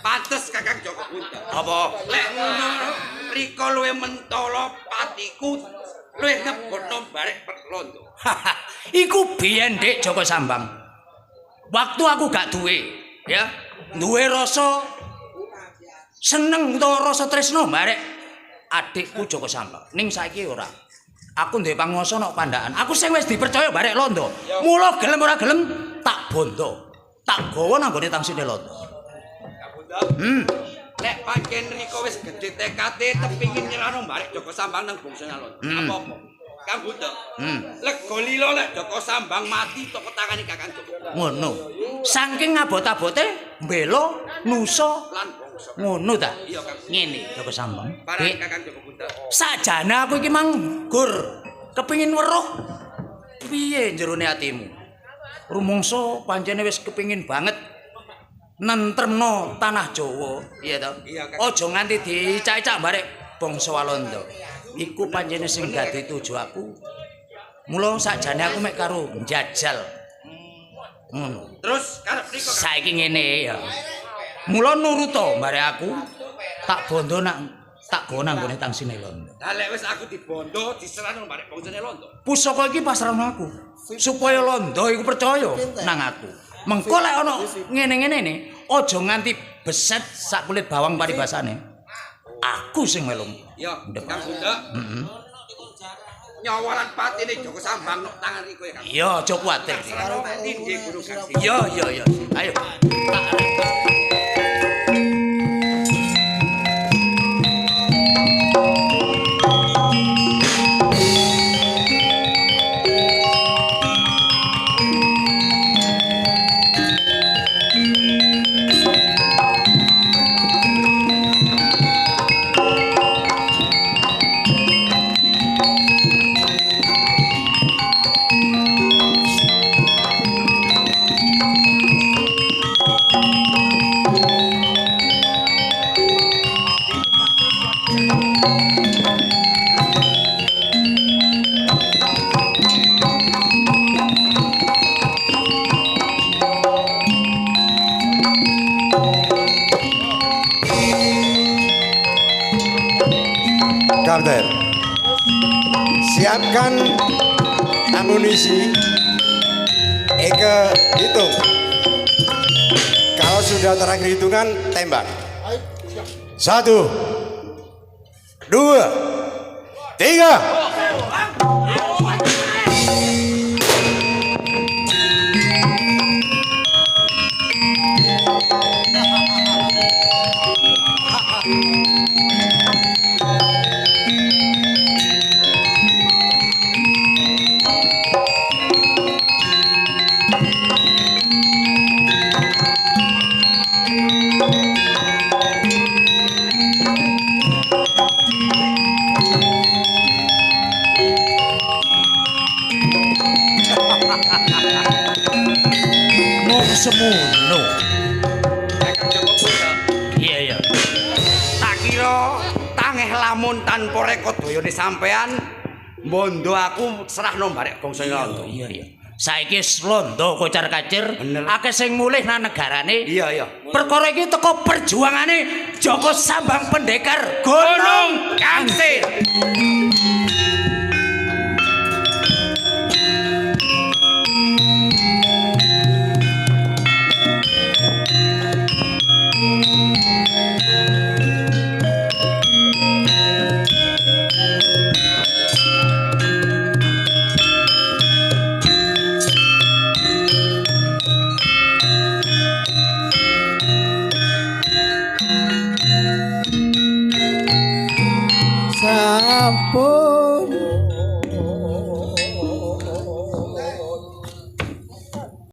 Pantes Kakang Joko Bunda. Apa? Lek ngono Riko luwe mentolo patiku luwe ngebotno barek perlondo. Iku biyen Dik Joko Sambang. Waktu aku gak duwe, ya. Duwe rasa seneng utawa rasa tresno barek adikku Joko Sambang. Ning saiki ora. Aku duwe panguwasa nok pandaan. Aku sing wis dipercaya barek londo. Mula gelem ora gelem tak bondo. Tak gawa nang gone tangsine londo. Lek pancen Riko wis gedhe tekade tepingin nyelano barek Joko Sambang nang bongsone londo. Apa-apa. Kang Bunda. Lega lila lek Joko Sambang mati toko tangane Kakang Joko. Ngono. Saking ngabot-abote mbela nusa Lan bangsa. ngono ta? Iya, Kang. Ngene Joko Sambang. Parang Dik, Kakang Joko Bunda. sajane aku iki manggur kepingin weruh piye jerone atimu. Rumangsa pancene wis kepingin banget nentremno tanah Jawa, iya to? Iya, Kang. Aja nganti dicacak barek bangsa Walanda. Iku pancene sing dadi tuju aku. Mula sakjane aku mek karo njajal. Ngono. Terus karep Riko Kang. Saiki ngene ya. Mula nuruta barek aku tak bondo tak go nang gone tangsine londo. Lah lek wis aku dibondo diserahno barek bongsone londo. Pusaka iki pasrahno aku supaya londo iku percaya nang aku. Mengko lek ana ngene-ngene ne, aja nganti beset sak kulit bawang paribasane. Aku sing melung. Ya, Kang Bunda. Nyawaran patine Joko Sambang nok tangan Riko ya, Kang. Iya, aja kuwatir. Tindih Guru Kang. Iya. Ayo. Tak Kapten, siapkan amunisi. Eke hitung. Kalau sudah terakhir hitungan, tembak. 1, 2, 3. Mung semono. Iya iya. Tak kira tangeh lamun tanpa rekodayane sampean mondo aku serahno barek bangsa Londo. Iya iya. Saiki Londo kocar-kacir akeh sing mulih nang negarane. Iya iya. Perkara iki teko perjuangane Joko Sambang Pendekar Gunung Kangsir. Sampun